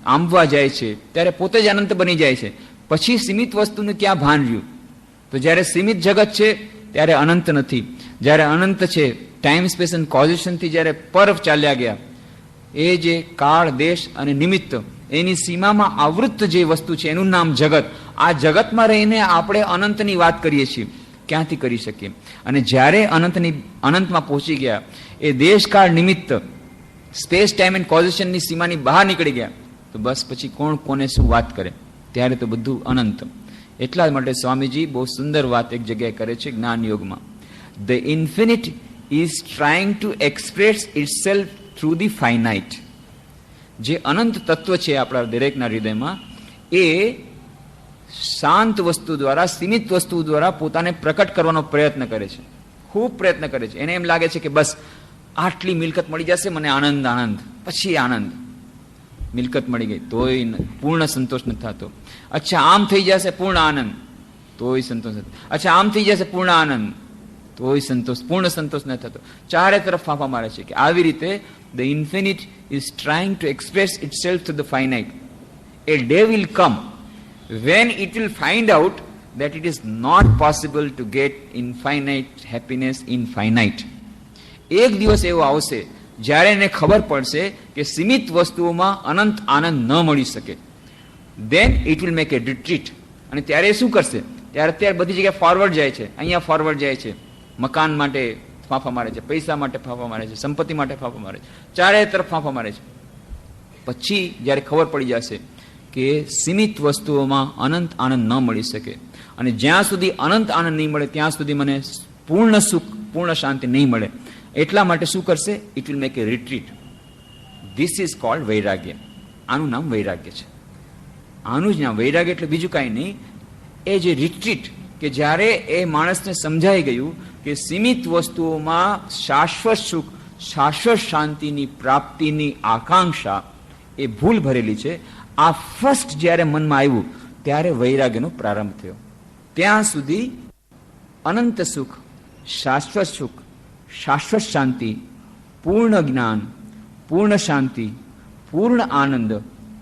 આંબવા જાય છે ત્યારે પોતે જ અનંત બની જાય છે. પછી સીમિત વસ્તુનું ક્યાં ભાન રહ્યું? તો જ્યારે સીમિત જગત છે ત્યારે અનંત નથી. જ્યારે અનંત છે, ટાઈમ સ્પેસ અને કોઝેશનથી જ્યારે પર ચાલ્યા ગયા, એ જે કાળ, દેશ અને નિમિત્ત એની સીમામાં આવૃત્ત જે વસ્તુ છે એનું નામ જગત. આ જગતમાં રહીને આપણે અનંતની વાત કરીએ છીએ, ક્યાંથી કરી શકીએ? અને જ્યારે અનંતમાં પહોંચી ગયા, એ દેશકાળ નિમિત્ત સ્પેસ ટાઈમ એન્ડ કોઝેશનની સીમાની બહાર નીકળી ગયા, તો બસ પછી કોણ કોને શું વાત કરે? ત્યારે તો બધું અનંત. એટલા માટે સ્વામીજી બહુ સુંદર વાત એક જગ્યાએ કરે છે જ્ઞાન યોગમાં. The infinite is trying to express itself through the finite. જે અનંત તત્વ છે આપણા દરેકના હૃદયમાં, એ શાંત વસ્તુ દ્વારા, સીમિત વસ્તુ દ્વારા પોતાને પ્રકટ કરવાનો પ્રયત્ન કરે છે, ખૂબ પ્રયત્ન કરે છે. એને એમ લાગે છે કે બસ આટલી મિલકત મળી જશે, મને આનંદ આનંદ, પછી આનંદ. મિલકત મળી ગઈ તોય પૂર્ણ સંતોષ નથી થતો. અચ્છા આમ થઈ જશે, પૂર્ણ આનંદ, તોય સંતોષ નથી. અચ્છા આમ થઈ જશે, પૂર્ણ આનંદ, તોય સંતોષ, પૂર્ણ સંતોષ નથી થતો. ચારે તરફ ફાંફા મારે છે કે આવી રીતે the infinite is trying to express itself to the finite. A day will come when it will find out that it is not possible to get infinite happiness in finite. એક દિવસ એવો આવશે જ્યારે એને ખબર પડશે કે સીમિત વસ્તુઓમાં અનંત આનંદ ન મળી શકે. Then it will make a retreat. અને ત્યારે શું કરશે? ત્યારે બધી જગ્યાએ ફોરવર્ડ જાય છે, અહીંયા ફોરવર્ડ જાય છે, મકાન માટે ફાંફા મારે છે, પૈસા માટે ફાંફા મારે છે, સંપત્તિ માટે ફાંફા મારે છે, ચારે તરફ ફાંફા મારે છે. પછી જ્યારે ખબર પડી જશે કે સીમિત વસ્તુઓમાં અનંત આનંદ ન મળી શકે, અને જ્યાં સુધી અનંત આનંદ નહીં મળે ત્યાં સુધી મને પૂર્ણ સુખ, પૂર્ણ શાંતિ નહીં મળે, એટલા માટે શું કરશે? It will make A retreat. This is called વૈરાગ્ય. આનું નામ વૈરાગ્ય છે. આનું જ નામ વૈરાગ્ય એટલે બીજું કાંઈ નહીં. એ જે રિટ્રીટ કે જ્યારે એ માણસને સમજાઈ ગયું કે સીમિત વસ્તુઓમાં શાશ્વત સુખ, શાશ્વત શાંતિની પ્રાપ્તિની આકાંક્ષા એ ભૂલ ભરેલી છે, આ ફર્સ્ટ જ્યારે મનમાં આવ્યું ત્યારે વૈરાગ્યનો પ્રારંભ થયો. ત્યાં સુધી અનંત સુખ, શાશ્વત સુખ, શાશ્વત શાંતિ, પૂર્ણ જ્ઞાન, પૂર્ણ શાંતિ, પૂર્ણ આનંદ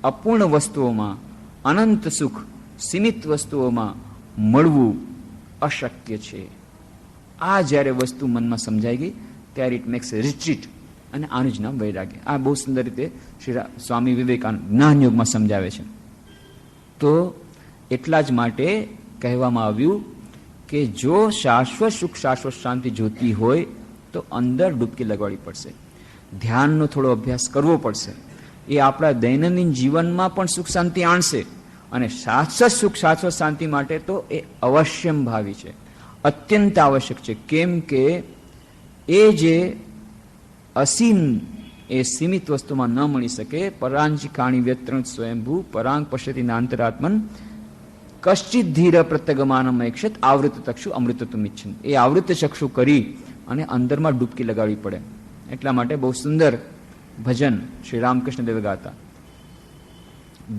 અપૂર્ણ વસ્તુઓમાં, અનંત સુખ સીમિત વસ્તુઓમાં મળવું અશક્ય છે. આ જ્યારે વસ્તુ મનમાં સમજાઈ ગઈ ત્યારે ઇટ મેક્સ એ રિટ્રીટ, અને આનું જ નામ વૈરાગ્ય. આ બહુ સુંદર રીતે શ્રી સ્વામી વિવેકાનંદ જ્ઞાનયોગમાં સમજાવે છે. તો એટલા જ માટે કહેવામાં આવ્યું કે જો શાશ્વત સુખ, શાશ્વત શાંતિ જોતી હોય તો અંદર ડૂબકી લગાડવી પડશે, ધ્યાનનો થોડો અભ્યાસ કરવો પડશે. એ આપણા દૈનંદિન જીવનમાં પણ સુખ શાંતિ આણશે, અને શાશ્વત સુખ, શાશ્વત શાંતિ માટે તો એ અવશ્યંભાવી છે, અત્યંત આવશ્યક છે. કેમ કે એ જે અસીમ, એ સીમિત વસ્તુમાં ન મળી શકે. પરાંચિકાણી વ્યત્રણ સ્વયંભૂ પરાંગ પશ્યતિ નાંતરાત્મન કશ્ચિત ધીર પ્રત્યગમાનમ એક્ષત આવૃત ચક્ષુ અમૃતત્વમ ઇચ્છન. એ આવૃત ચક્ષુ કરી અને અંદરમાં ડૂબકી લગાડવી પડે. એટલા માટે બહુ સુંદર ભજન શ્રી રામકૃષ્ણ દેવે ગાતા,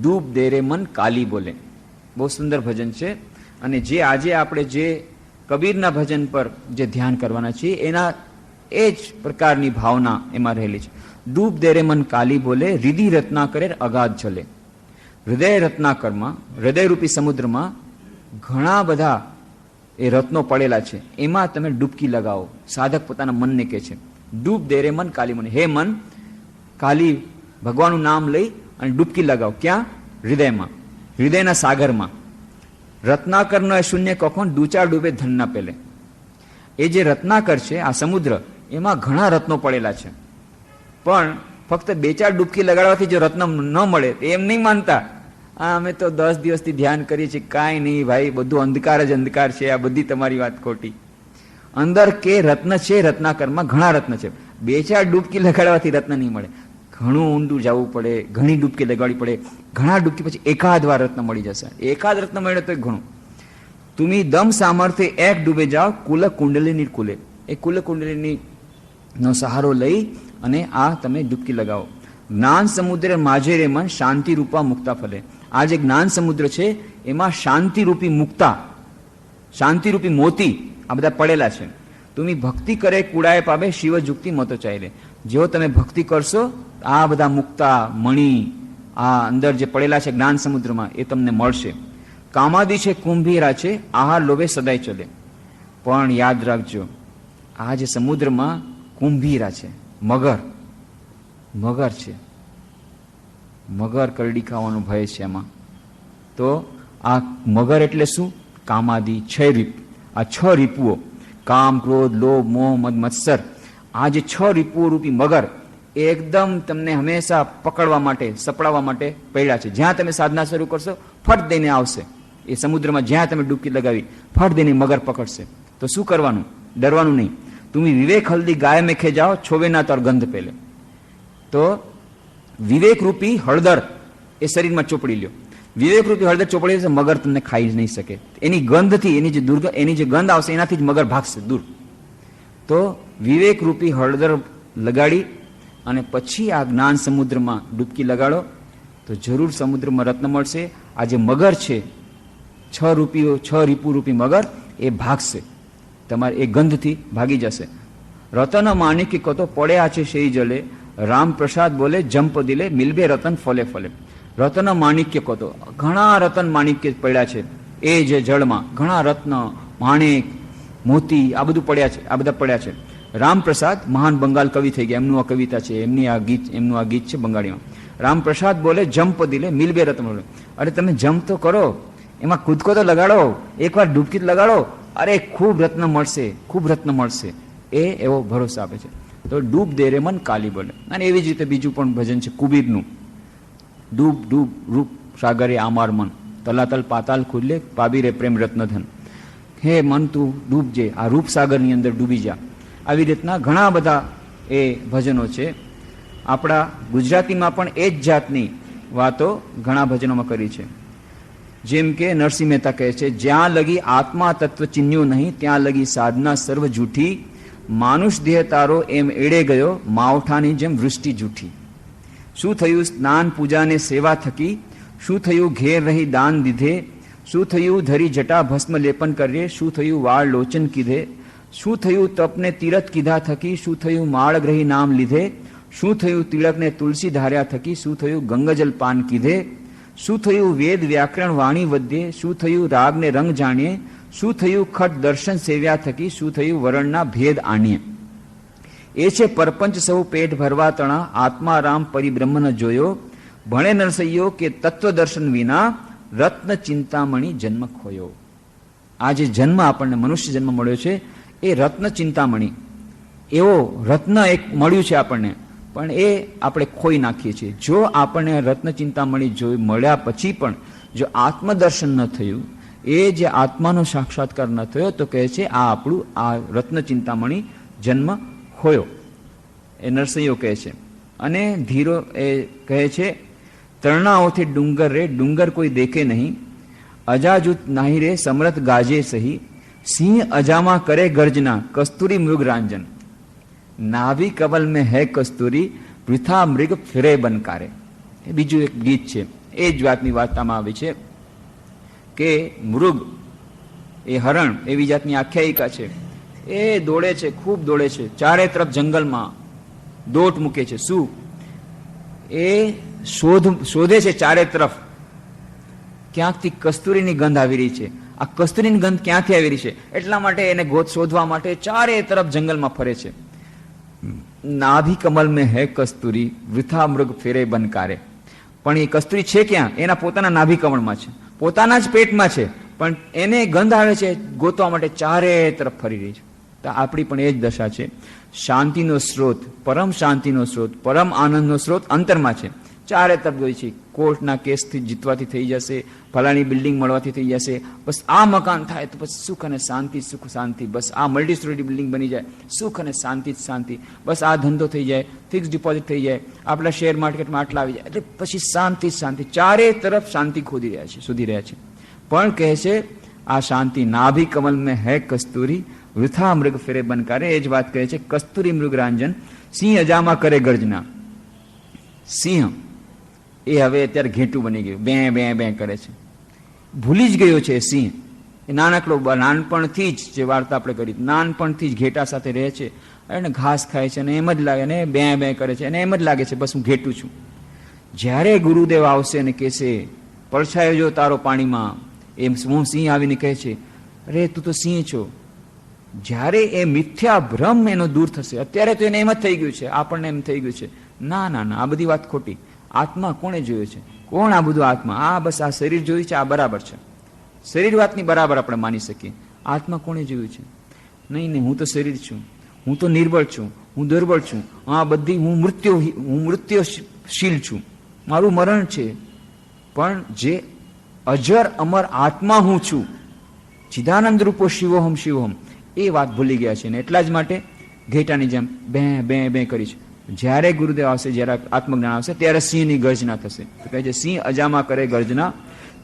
ડૂબ દે રે મન કાલી બોલે. બહુ સુંદર ભજન છે. અને જે આજે આપણે જે કબીરના ભજન પર જે ધ્યાન કરવાના છીએ એના એ જ પ્રકારની ભાવના એમાં રહેલી છે. ડૂબ દે રે મન કાલી બોલે, હૃદય રત્નાકરે અગાધ ચલે. હૃદય રત્નાકરમાં, હૃદયરૂપી સમુદ્રમાં ઘણા બધા એ રત્નો પડેલા છે, એમાં તમે ડૂબકી લગાવો. સાધક પોતાના મનને કહે છે ડૂબ દે રે મન કાલી મને, હે મન કાલી ભગવાનનું નામ લઈ અને ડૂબકી લગાવો. ક્યાં? હૃદયમાં, હૃદયના સાગરમાં. રત્નાકરનો એ શૂન્ય કખોન ડૂચા ડૂબે ધન ના પેલે. એ જે રત્નાકર છે, આ સમુદ્ર, એમાં ઘણા રત્નો પડેલા છે, પણ ફક્ત બે ચાર ડૂબકી લગાડવાથી જો રત્ન ન મળે એમ નહીં માનતા. અમે તો 10 દિવસથી ધ્યાન કરીએ છીએ, કાંઈ નહીં ભાઈ, બધું અંધકાર જ અંધકાર છે, આ બધી તમારી વાત ખોટી. અંદર કે રત્ન છે, રત્નાકરમાં ઘણા રત્ન છે, બે ચાર ડૂબકી લગાડવાથી રત્ન નહીં મળે, ઘણું ઊંડું જવું પડે, ઘણી ડૂબકી લગાડવી પડે, ઘણા ડૂબકી પછી એકાદ વાર રત્ન મળી જશે. એકાદ રત્ન મળે તો ઘણું. તુમી દમ સામર્થ્ય એક ડૂબે જાઓ કુલ કુંડલીની કુલે. એ કુલ કુંડલીની નો સહારો લઈ અને આ તમે ડૂબકી લગાવો. જ્ઞાન સમુદ્ર માঝে રે મન શાંતિ રૂપા મુક્તા ફલે. આ જે જ્ઞાન સમુદ્ર છે એમાં શાંતિરૂપી મુક્તા, શાંતિરૂપી મોતી આ બધા પડેલા છે. તુમી ભક્તિ કરે કુડાય પાબે શિવ જુક્તિ મતો ચાલે. જેવો તમે ભક્તિ કરશો આ બધા મુક્તા, મણી, આ અંદર જે પડેલા છે જ્ઞાન સમુદ્રમાં એ તમને મળશે. કામાદી છે, કુંભીરા છે, આહાર લોભે સદાય ચલે. પણ યાદ રાખજો, આ જે સમુદ્રમાં કુંભીરા છે, મગર છે, મગર કરડી ખાવાનો ભય છે એમાં. તો આ મગર એટલે શું? કામાદી 6 રીપ. આ 6 રીપુઓ, કામ, ક્રોધ, લોભ, મોહ, મદ, મત્સર, આ જે 6 રીપુઓ રૂપી મગર એકદમ તમને હંમેશા પકડવા માટે, સપડાવવા માટે પડ્યા છે. જ્યાં તમે સાધના શરૂ કરશો ફટ દઈને આવશે એ સમુદ્રમાં. જ્યાં તમે ડૂબકી લગાવી ફટ દઈને મગર પકડશે. તો શું કરવાનું? ડરવાનું નહીં. તમે વિવેક હલ્દી ગાય મેખે જાઓ છોવે ના તર ગંધ પેલે. તો વિવેક રૂપી હળદર એ શરીરમાં ચોપડી લ્યો. વિવેક રૂપી હળદર ચોપડી જશે, મગર તમને ખાઈ જ નહીં શકે. એની ગંધથી, એની જે ગંધ આવશે એનાથી જ મગર ભાગશે દૂર. તો વિવેક રૂપી હળદર લગાડી અને પછી આ જ્ઞાન સમુદ્રમાં ડૂબકી લગાડો તો જરૂર સમુદ્રમાં રત્ન મળશે. આ જે મગર છે, 6 રીપુ મગર, એ ભાગશે, તમારે એ ગંધથી ભાગી જશે. રતન માણિક્ય કતો પડ્યા છે શેઈ જલે, રામ પ્રસાદ બોલે જંપ દિલે, મિલબે રતન ફલે ફલે. રતન માણિક્ય કતો, ઘણા રતન માણિક્ય પડ્યા છે એ જે જળમાં, ઘણા રત્ન, માણિક, મોતી, આ બધું પડ્યા છે, આ બધા પડ્યા છે. રામપ્રસાદ મહાન બંગાળ કવિ થઈ ગયા, એમનું આ કવિતા છે, એમનું આ ગીત છે બંગાળીમાં. રામપ્રસાદ બોલે જંપ દિલે, મિલબે રતન બોલે. અરે તમે જમ્પ તો કરો, એમાં કૂદકો તો લગાડો, એકવાર ડૂબકી લગાડો, અરે ખૂબ રત્ન મળશે, ખૂબ રત્ન મળશે, એ એવો ભરોસો આપે છે. તો ડૂબ દે રે મન કાલી બોલે. અને એવી જ રીતે બીજું પણ ભજન છે કુબીરનું, ડૂબ ડૂબ રૂપ સાગરે આમાર મન, તલાતલ પાતાલ ખુલ્લે પાબી રે પ્રેમ રત્નધન. હે મન તું ડૂબજે, આ રૂપ સાગરની અંદર ડૂબી જા. આવી રીતના ઘણા બધા એ ભજનો છે. આપણા ગુજરાતીમાં પણ એ જ જાતની વાતો ઘણા ભજનોમાં કરી છે. જેમ કે નરસિંહ મહેતા કહે છે, જ્યાં લગી આત્મા તત્વ ચિન્યું નહીં, ત્યાં લગી સાધના સર્વ જૂઠી, માનુષ દેહ તારો એમ એડે ગયો, માવઠાની જેમ વૃષ્ટિ જૂઠી. શું થયું સ્નાન પૂજાને સેવા થકી, શું થયું ઘેર રહી દાન દીધે, શું થયું ધરી જટા ભસ્મ લેપન કરીએ, શું થયું વાળ લોચન કીધે, શું થયું તપને તીરથ કીધા થકી, શું થયું માળ ગ્રહી નામ લીધે, શું થયું તિલકને તુલસી ધાર્યા થકી, શું થયું ગંગજલ પાન કીધે, શું થયું વેદ વ્યાકરણ વાણી વધ્યે, શું થયું રાગને રંગ જાણીએ, શું થયું ખટ દર્શન સેવ્યા થકી, શું થયું વરણના ભેદ આણીએ. એ છે પરપંચ સૌ પેટ ભરવા તણા, આત્મા રામ પરિબ્રહ્મ ન જોયો, ભણે નરસૈયો કે તત્વ દર્શન વિના, રત્ન ચિંતામણી જન્મ ખોયો. આ જે જન્મ આપણને મનુષ્ય જન્મ મળ્યો છે એ રત્ન ચિંતામણી, એવો રત્ન એક મળ્યું છે આપણને, પણ એ આપણે ખોઈ નાખીએ છીએ. જો આપણને રત્ન ચિંતામણી જોઈ મળ્યા પછી પણ જો આત્મદર્શન ન થયું, એ જે આત્માનો સાક્ષાત્કાર ન થયો, તો કહે છે આ આપણું આ રત્ન ચિંતામણી જન્મ ખોયો. એ નરસૈયો કહે છે. અને ધીરો એ કહે છે, તરણાઓથી ડુંગર રે, ડુંગર કોઈ દેખે નહીં, અજાજુત નાહી રે સમરથ ગાજે સહી, સિંહ અજામા કરે ગર્જના, કસ્તુરી મૃગ રાંજન. નાભી કમલ में है કસ્તુરી, વૃથા મૃગ ફિરે બનકારે. એ બીજું એક ગીત છે. એ જ વાતની વાર્તામાં આવી છે કે મૃગ, એ હરણ, એવી જાતની આખ્યાયિકા છે. એ દોડે છે, ખૂબ દોડે છે, ચારે તરફ જંગલમાં દોટ મૂકે છે. શું? એ શોધે છે ચારે તરફ, ક્યાંકથી કસ્તુરીની ગંધ આવી રહી છે. આ કસ્તુરીની ગંધ ક્યાંથી આવી રહી છે એટલા માટે એને ગોત શોધવા માટે ચારે તરફ જંગલમાં ફરે છે. નાભી કમલ में है કસ્તુરી, વૃથા મૃગ ફેરે બનકારે. પણ એ કસ્તુરી છે ક્યાં? એના પોતાના નાભી કમળમાં છે, પોતાના જ પેટમાં છે, પણ એને ગંધ આવે છે ગોતવા માટે ચારે તરફ ફરી રહી છે. તો આપણી પણ એ જ દશા છે. શાંતિનો સ્ત્રોત, પરમ શાંતિનો સ્ત્રોત, પરમ આનંદનો સ્ત્રોત અંતરમાં છે. ચારે તરફ ગઈ છે. કોર્ટના કેસથી જીતવાથી થઈ જશે, ફલાણી બિલ્ડિંગ મળવાથી થઈ જશે, બસ આ મકાન થાય તો બસ સુખ અને શાંતિ, સુખ શાંતિ, બસ આ મલ્ટી સ્ટોરી બિલ્ડિંગ બની જાય, સુખ અને શાંતિ શાંતિ, બસ આ ધંધો થઈ જાય, ફિક્સ ડિપોઝિટ થઈ જાય, આપણા શેર માર્કેટમાં આટલા આવી જાય, એટલે પછી શાંતિ શાંતિ, ચારે તરફ શાંતિ શોધી રહ્યા છે. પણ કહે છે આ શાંતિ નાભી કમલ में है કસ્તુરી, વૃથા મૃગ ફેરે બનકારે. એ જ વાત કહે છે, કસ્તુરી મૃગ રાંજન, સિંહ અજામા કરે ગર્જના. સિંહ એ હવે અત્યારે ઘેટું બની ગયું, બે બે બે કરે છે, ભૂલી જ ગયો છે સિંહ. એ નાનકડો નાનપણથી જ, જે વાર્તા આપણે કરી, નાનપણથી જ ઘેટા સાથે રહે છે અને ઘાસ ખાય છે અને એમ જ લાગે, અને બે બે કરે છે અને એમ જ લાગે છે બસ હું ઘેટું છું. જ્યારે ગુરુદેવ આવશે અને કહેશે પડછાયો જો તારો પાણીમાં, એમ હું સિંહ આવીને કહે છે અરે તું તો સિંહ છો. જ્યારે એ મિથ્યા ભ્રમ એનો દૂર થશે, અત્યારે તો એને એમ જ થઈ ગયું છે, આપણને એમ થઈ ગયું છે ના ના ના, આ બધી વાત ખોટી. આત્મા કોણે જોયો છે? કોણ આ બધું આત્મા? આ બસ આ શરીર જોયું છે, આ બરાબર છે, શરીર વાતની બરાબર આપણે માની શકીએ. આત્મા કોણે જોયું છે? નહીં નહીં, હું તો શરીર છું, હું તો નિર્બળ છું, હું દુર્બળ છું, આ બધી હું મૃત્યુશીલ છું, મારું મરણ છે. પણ જે અજર અમર આત્મા હું છું, ચિદાનંદ રૂપો શિવોહમ શિવોહમ, એ વાત ભૂલી ગયા છે. ને એટલા જ માટે ઘેટાની જેમ બે બે બે કરી છે. જ્યારે ગુરુદેવ આવશે, જ્યારે આત્મજ્ઞાન આવશે, ત્યારે સિંહની ગર્જના થશે. તો કહે છે સિંહ અજામા કરે ગર્જના,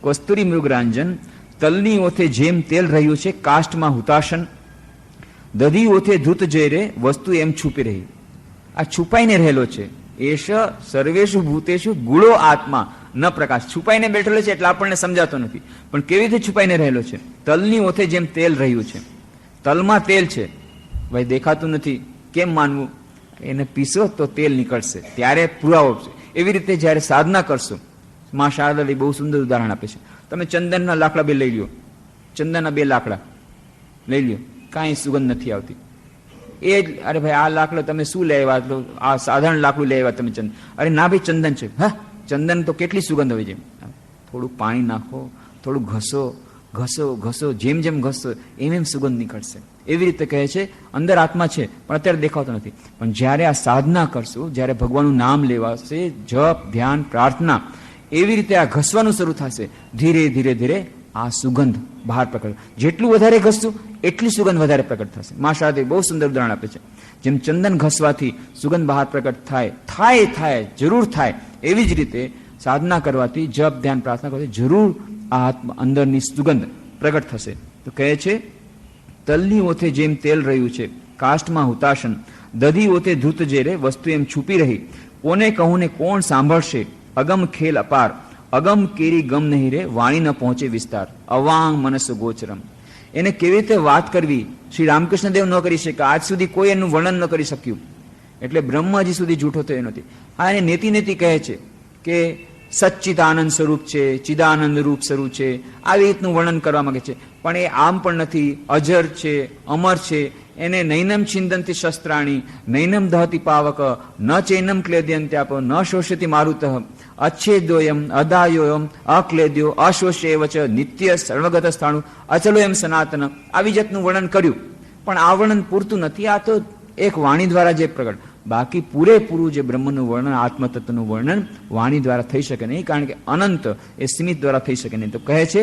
કસ્તુરી મૃગરાંજન, તલની ઓથે જેમ તેલ રહ્યું છે કાષ્ટમાં હુતાશન, દધી ઓથે ધૂત જઈ રે, વસ્તુ એમ છુપી રહી. આ છુપાઈને રહેલો છે. એશ સર્વેષુ ભૂતેષુ ગુળો આત્મા ન પ્રકાશ. છુપાઈને બેઠેલો છે એટલે આપણને સમજાતો નથી, પણ કેવી રીતે છુપાઈને રહેલો છે? તલની ઓથે જેમ તેલ રહ્યું છે. તલમાં તેલ છે, ભાઈ દેખાતું નથી, કેમ માનવું? એને પીસો તો તેલ નીકળશે, ત્યારે પુરાવો છે. એવી રીતે જયારે સાધના કરશો, માં શારદાજી બહુ સુંદર ઉદાહરણ આપે છે. તમે ચંદનના લાકડા બે લઈ લ્યો, ચંદનના 2 લાકડા લઈ લ્યો, કાંઈ સુગંધ નથી આવતી. એ જ, અરે ભાઈ આ લાકડો તમે શું લેવા, આ સાધારણ લાકડું લેવા તમે ચંદન? અરે ના ભાઈ ચંદન છે. હા, ચંદન તો કેટલી સુગંધ હોય છે. થોડું પાણી નાખો, થોડું ઘસો ઘસો ઘસો, જેમ જેમ ઘસો એમ એમ સુગંધ નીકળશે. એવી રીતે કહે છે અંદર આત્મા છે પણ અત્યારે દેખાતો નથી. પણ જ્યારે આ સાધના કરશું, જ્યારે ભગવાનનું નામ લેવાશે, જપ ધ્યાન પ્રાર્થના, એવી રીતે આ ઘસવાનું શરૂ થશે, ધીરે ધીરે ધીરે આ સુગંધ બહાર પ્રકટ. જેટલું વધારે ઘસશું એટલી સુગંધ વધારે પ્રકટ થશે. મા શારદા બહુ સુંદર ઉદાહરણ આપે છે. જેમ ચંદન ઘસવાથી સુગંધ બહાર પ્રકટ થાય જરૂર થાય, એવી જ રીતે સાધના કરવાથી, જપ ધ્યાન પ્રાર્થના કરવાથી જરૂર આ આત્મા અંદરની સુગંધ પ્રગટ થશે. તો કહે છે તલની ઓથે જેમ તેલ રહ્યું છે, કાષ્ટમાં હુતાશન, દધી ઓથે ધૂત જે રે, વસ્તુ એમ છુપી રહી, કોને કહું ને કોણ સાંભળશે, અગમ ખેલ અપાર, અગમ કેરી ગમ નહીં રે, વાણી ન પહોંચે વિસ્તાર, અવાંગ મનસ ગોચરમ. એને કેવી રીતે વાત કરવી શ્રી રામકૃષ્ણદેવ ન કરી શક્યા, આજ સુધી કોઈ એનું વર્ણન ન કરી શક્યું. એટલે બ્રહ્મ હજી સુધી જૂઠો થયો નથી. આ એને નેતિ નેતિ કહે છે કે સચ્ચિદાનંદ સ્વરૂપ છે, ચિદાનંદ રૂપ સ્વરૂપ છે, આવી રીતનું વર્ણન કરવા માંગે છે. પણ એ આમ પણ નથી. અજર છે, અમર છે. એને નૈનમ છિંદંતી શસ્ત્રાણી, નૈનમ દહતી પાવક, ન ચૈનમ ક્લેદ્યંત્યાપ, ન શોષયતિ મારુતઃ, અચ્છેદોયમ અદાયોયમ અક્લેદ્યો અશોષ્ય વચ, નિત્ય સર્વગત સ્થાણુ, અચલો એમ સનાતન. આવી જાતનું વર્ણન કર્યું. પણ આ વર્ણન પૂરતું નથી. આ તો એક વાણી દ્વારા જે પ્રગટ. બાકી પૂરેપૂરું જે બ્રહ્મનું વર્ણન, આત્મતત્વનું વર્ણન વાણી દ્વારા થઈ શકે નહીં, કારણ કે અનંત એ સીમિત દ્વારા થઈ શકે નહીં. તો કહે છે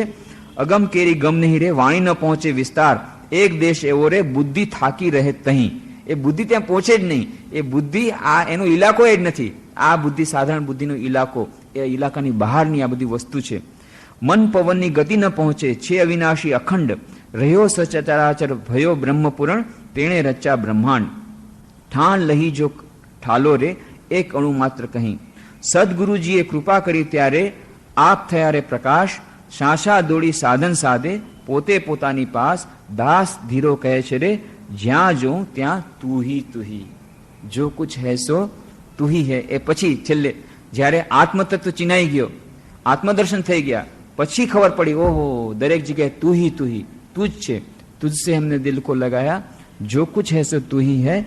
અગમ કેરી ગમ નહીં રે, વાણી ન પહોંચે વિસ્તાર, એક દેશ એવો રે, બુદ્ધિ થાકી રહે તહીં. એ બુદ્ધિ ત્યાં પહોંચે જ નહીં. એ બુદ્ધિ આ એનો ઇલાકો એ જ નથી. આ બુદ્ધિ સાધારણ બુદ્ધિનો ઇલાકો, એ ઇલાકાની બહારની આ બધી વસ્તુ છે. મન પવનની ગતિ ન પહોંચે, છે અવિનાશી અખંડ, રહ્યો સચરાચર ભયો બ્રહ્મપુરણ, તેણે રચ્યા બ્રહ્માંડ, ઠાણ લહી જો ઠાલો રે, એક અણુ માત્ર કહી, સદગુરુજીએ કૃપા કરી ત્યારે આપ થયા રે પ્રકાશ, શાશા દોડી સાધન સાધે, પોતે પોતાની પાસ, દાસ ધીરો કહે છે રે, જ્યાં જો ત્યાં તું હી, જો કુછ હૈ સો તું હી હૈ. એ પછી છેલ્લે જ્યારે આત્મતત્વ ચિનાઈ ગયો, આત્મદર્શન થઈ ગયા, પછી ખબર પડી ઓહો દરેક જગ્યાએ તું હી તું જ છે. તુજસે હમને દિલ કો લગાયા, જો કુછ હૈ સો તું હી હૈ,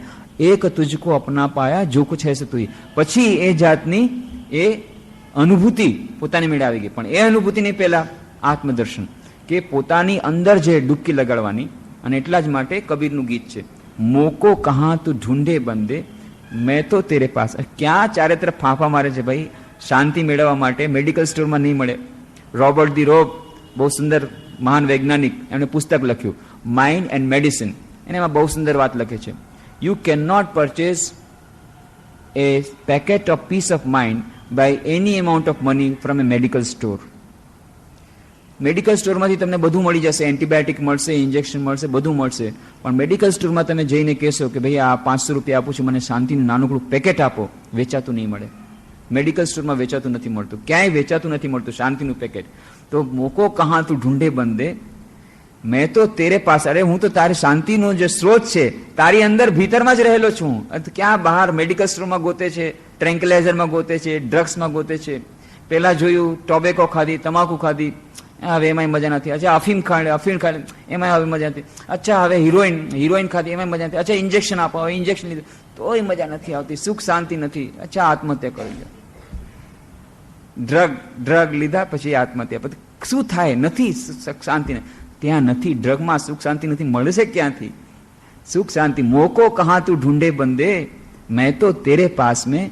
એક તુજકો અપના પાયા, જો કુછ હૈ સો તું હી. પછી એ જાતની એ અનુભૂતિ પોતાની મેળે આવી ગઈ. પણ એ અનુભૂતિની પહેલા આત્મદર્શન, કે પોતાની અંદર જે ડૂબકી લગાડવાની. અને એટલા જ માટે કબીરનું ગીત છે, મોકો કહાં તું ઢૂંઢે બંદે, મેં તો તેરે પાસ. ક્યાં ચારે તરફ ફાંફા મારે છે ભાઈ શાંતિ મેળવવા માટે? મેડિકલ સ્ટોરમાં નહીં મળે. રોબર્ટ ધી રોબ, બહુ સુંદર મહાન વૈજ્ઞાનિક, એમણે પુસ્તક લખ્યું માઇન્ડ એન્ડ મેડિસિન. એને એમાં બહુ સુંદર વાત લખે છે, you can not purchase a packet of peace of mind by any amount of money from a medical store. Medical સ્ટોરમાંથી તમને બધું મળી જશે, એન્ટીબાયોટિક મળશે, ઇન્જેક્શન મળશે, બધું મળશે. પણ મેડિકલ સ્ટોરમાં તમે જઈને કહેશો કે ભાઈ આ 500 રૂપિયા આપું છું, મને શાંતિનું નાનકડું પેકેટ આપો, વેચાતું નહીં મળે. મેડિકલ સ્ટોરમાં વેચાતું નથી મળતું, ક્યાંય વેચાતું નથી મળતું શાંતિનું પેકેટ. તો મોકો કહાં તું ઢૂંઢે બંદે, મેં તો તેરે પાસ. અરે હું તો તારી શાંતિનો જે સ્ત્રોત છે તારી અંદર ભીતરમાં જ રહેલો છું. ક્યાં બહાર મેડિકલ સ્ટોરમાં ગોતે છે, ટ્રેન્કલાઇઝરમાં ગોતે છે, ડ્રગ્સમાં ગોતે છે. પેલા જોયું ટોબેકો ખાધી, તમાકુ ખાધી, હવે એમાંય મજા નથી. અચ્છા અફીમ ખાધી, એમાં હવે મજા નથી. અચ્છા હવે હિરોઈન ખાધી, એમાં મજા નથી. અચ્છા ઇન્જેક્શન આપો, હવે ઇન્જેક્શન લીધું તોય મજા નથી આવતી, સુખ શાંતિ નથી. અચ્છા આત્મહત્યા કરી લો. ડ્રગ લીધા પછી આત્મહત્યા. પછી શું થાય? નથી શાંતિ, ત્યાં નથી. ડ્રગમાં સુખ શાંતિ નથી, મળશે ક્યાંથી સુખ શાંતિ? મોકો કહાં તું ઢૂંઢે બંદે, મેં તો તેરે પાસ में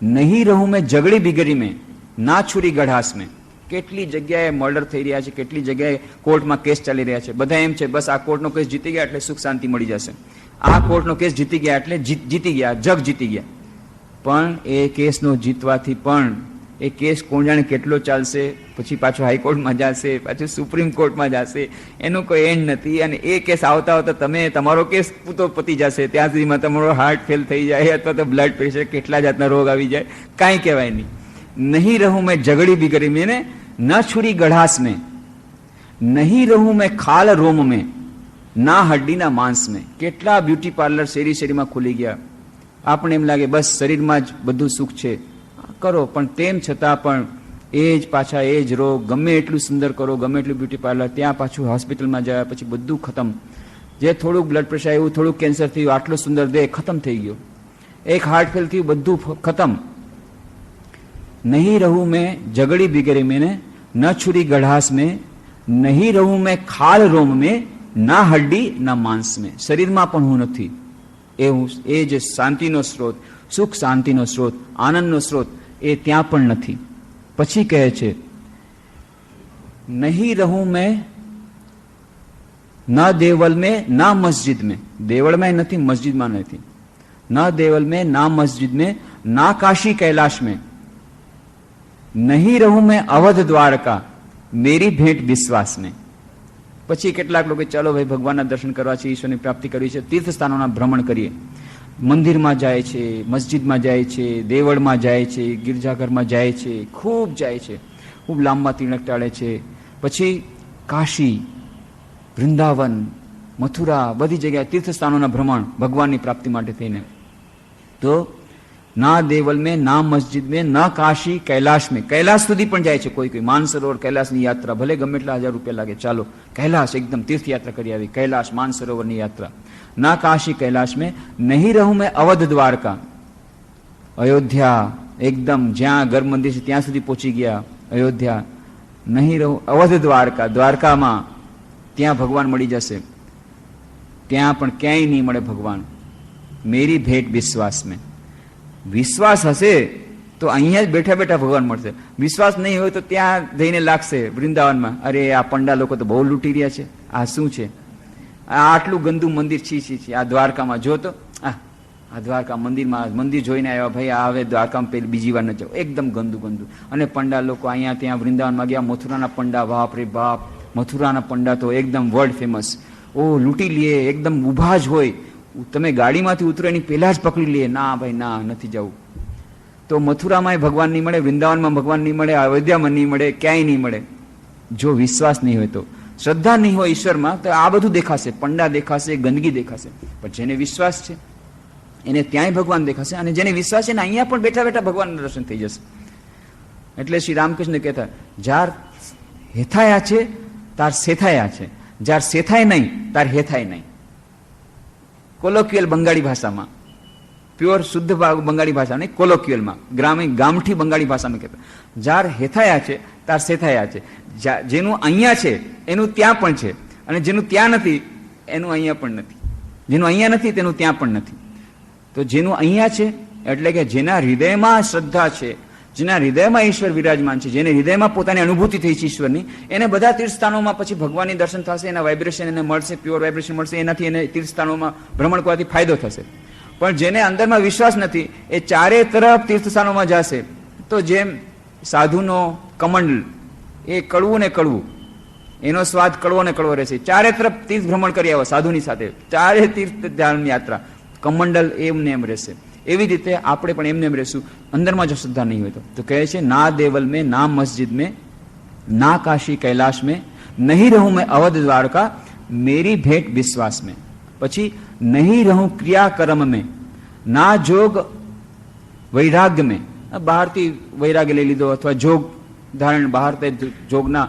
નહીં રહું મેં ઝગડી બિગડી મેં, ના છુરી ગઢાસ મેં. કેટલી જગ્યાએ મર્ડર થઈ રહ્યા છે, કેટલી જગ્યાએ કોર્ટમાં કેસ ચાલી રહ્યા છે. બધા એમ છે બસ આ કોર્ટનો કેસ જીતી ગયા એટલે સુખ શાંતિ મળી જશે, આ કોર્ટનો કેસ જીતી ગયા એટલે જીતી ગયા, જગ જીતી ગયા. પણ એ કેસનો જીતવાથી પણ એ કેસ કોણ જાણે કેટલો ચાલશે, પછી પાછો હાઈકોર્ટમાં જશે, પાછું સુપ્રીમ કોર્ટમાં જશે, એનું કોઈ એન્ડ નથી. અને એ કેસ આવતા આવતા તમારો કેસ પૂતો પતી જશે, ત્યાં સુધીમાં તમારો હાર્ટ ફેલ થઈ જાય અથવા તો બ્લડ પ્રેશર, કેટલા જાતના રોગ આવી જાય, કાંઈ કહેવાય નહીં. નહીં રહું મેં ઝઘડી બિગડી મેં ને ન છુરી ગઢાસ મેં, નહીં રહું મેં ખાલ રોમ મેં ના હડ્ડી ના માંસ મેં. કેટલા બ્યુટી પાર્લર શેરી શેરીમાં ખુલી ગયા. આપણે એમ લાગે બસ શરીરમાં જ બધું સુખ છે, કરો, પણ તેમ છતાં પણ એ જ પાછા એ જ રોગ, ગમે એટલું સુંદર કરો, ગમે એટલું બ્યુટી પાર્લર, ત્યાં પાછું હોસ્પિટલમાં જાય, પછી બધું ખતમ. જે થોડુંક બ્લડ પ્રેશર આવ્યું, થોડુંક કેન્સર થયું, આટલો સુંદર દેહ ખતમ થઈ ગયો, એક હાર્ટ ફેલ થયું, બધું ખતમ. નહીં રહું મેં ઝઘડી બિગડી મેં ને ન છુરી ગઢાસ મેં, નહીં રહું મેં ખાલ રોમ મેં ના હડ્ડી ના માંસ મેં. શરીરમાં પણ હું નથી. એ જે શાંતિનો સ્ત્રોત, સુખ શાંતિનો સ્ત્રોત, આનંદનો સ્ત્રોત, એ ત્યાં પણ નથી. પછી કહે છે નહીં રહું મેં ન દેવલ મેં ના મસ્જિદ મેં, દેવળમાં નથી, મસ્જિદમાં નથી. ન દેવલ મેં ના મસ્જિદ મેં ના કાશી કૈલાશ મેં, નહીં રહું મેં અવધ દ્વારકા મેરી ભેટ વિશ્વાસ મેં. પછી કેટલાક લોકો ચાલો ભાઈ ભગવાનના દર્શન કરવા છે, ઈશ્વરની પ્રાપ્તિ કરવી છે, તીર્થ સ્થાનોના ભ્રમણ કરીએ. મંદિરમાં જાય છે, મસ્જિદમાં જાય છે, દેવળમાં જાય છે, ગિરજાઘરમાં જાય છે, ખૂબ જાય છે, ખૂબ લાંબા તિલક ટાળે છે. પછી કાશી, વૃંદાવન, મથુરા, બધી જગ્યાએ તીર્થ સ્થાનોના ભ્રમણ ભગવાનની પ્રાપ્તિ માટે થઈને. તો ના દેવલ મેં ના મસ્જિદ મેં ન કાશી કૈલાશ મેં, કૈલાશ સુધી પણ જાય છે કોઈ કોઈ. માનસરોવર કૈલાસની યાત્રા, ભલે ગમે એટલા 1000 રૂપિયા લાગે, ચાલો કૈલાશ એકદમ તીર્થયાત્રા કરી આવી, કૈલાશ માનસરોવરની યાત્રા. ના કાશી કૈલાશ મેં, નહીં રહું મેં અવધ દ્વારકા, અયોધ્યા એકદમ જ્યાં ગર્ભ મંદિર છે ત્યાં સુધી પહોંચી ગયા, અયોધ્યા. નહીં રહું અવધ દ્વારકા, દ્વારકામાં ત્યાં ભગવાન મળી જશે, ત્યાં પણ ક્યાંય નહીં મળે ભગવાન. મેરી ભેટ વિશ્વાસ મેં, વિશ્વાસ હશે તો અહીંયા જ બેઠા બેઠા ભગવાન મળશે. વિશ્વાસ નહીં હોય તો ત્યાં જઈને લાગશે વૃંદાવનમાં, અરે આ પંડા લોકો તો બહુ લૂંટી રહ્યા છે, આ શું છે, આ આટલું ગંદુ મંદિર, છી છી છી. આ દ્વારકામાં જો તો આ દ્વારકા મંદિરમાં મંદિર જોઈને આવ્યા, ભાઈ આ હવે દ્વારકામાં પેલી બીજી વાર ન જાઓ, એકદમ ગંદુ ગંદુ. અને પંડા લોકો અહીંયા ત્યાં વૃંદાવનમાં ગયા, મથુરાના પંડા, બાપ રે બાપ, મથુરાના પંડા તો એકદમ વર્લ્ડ ફેમસ. ઓ લૂંટી લે, એકદમ ઊભા જ હોય, તમે ગાડીમાંથી ઉતરો એની પહેલા જ પકડી લે, ના ભાઈ ના, નથી જવું. તો મથુરામાં ભગવાન નહીં મળે, વૃંદાવનમાં ભગવાન નહીં મળે, અયોધ્યામાં નહીં મળે, ક્યાંય નહીં મળે. જો વિશ્વાસ નહીં હોય તો, શ્રદ્ધા નહીં હોય ઈશ્વરમાં, તો આ બધું દેખાશે, પંડા દેખાશે, ગંદકી દેખાશે. પણ જેને વિશ્વાસ છે એને ત્યાંય ભગવાન દેખાશે, અને જેને વિશ્વાસ છે ને અહીંયા પણ બેઠા બેઠા ભગવાનના દર્શન થઈ જશે. એટલે શ્રી રામકૃષ્ણ કહેતા, જાર હેથાયા છે તાર સેથાયા છે, જાર સેથાય નહીં તાર હેથાય નહીં. કોલોક્યુઅલ બંગાળી ભાષામાં, પ્યોર શુદ્ધ બંગાળી ભાષા નહીં, કોલોક્યુઅલમાં, ગ્રામીણ ગામઠી બંગાળી ભાષામાં કહેતા, જાર હેથાયા છે તાર સેથાયા છે. જેનું અહીંયા છે એનું ત્યાં પણ છે, અને જેનું ત્યાં નથી એનું અહીંયા પણ નથી. જેનું અહીંયા નથી તેનું ત્યાં પણ નથી. તો જેનું અહીંયા છે એટલે કે જેના હૃદયમાં શ્રદ્ધા છે, જેના હૃદયમાં ઈશ્વર વિરાજમાન છે, જેને હૃદયમાં પોતાની અનુભૂતિ થઈ છે ઈશ્વરની, એને બધા તીર્થસ્થાનોમાં પછી ભગવાનની દર્શન થશે, એના વાઇબ્રેશન એને મળશે, પ્યોર વાઇબ્રેશન મળશે, એનાથી એને તીર્થસ્થાનોમાં ભ્રમણ કરવાથી ફાયદો થશે. પણ જેને અંદરમાં વિશ્વાસ નથી એ ચારે તરફ તીર્થસ્થાનોમાં જશે, તો જેમ સાધુનો કમંડલ, એ કડવું ને કડવું, એનો સ્વાદ કડવો ને કડવો રહેશે. ચારે તરફ તીર્થ ભ્રમણ કરી આવો સાધુની સાથે, ચારે તીર્થ ધ્યાન યાત્રા, કમંડલ એમને એમ રહેશે. એવી રીતે આપણે પણ એમને એમ રહેશું, અંદરમાં જો શ્રદ્ધા નહીં હોય તો. કહે છે ના દેવલ મેં ના મસ્જિદ મેં ના કાશી કૈલાશ મેં, નહીં રહું મેં અવધ દ્વારકા મેરી ભેટ વિશ્વાસ મેં. પછી નહીં રહું ક્રિયા કર્મ મેં ના જોગ વૈરાગ્ય મેં. બહારથી વૈરાગ્ય લઈ લીધો, અથવા જોગ ધારણ, બહાર જોગના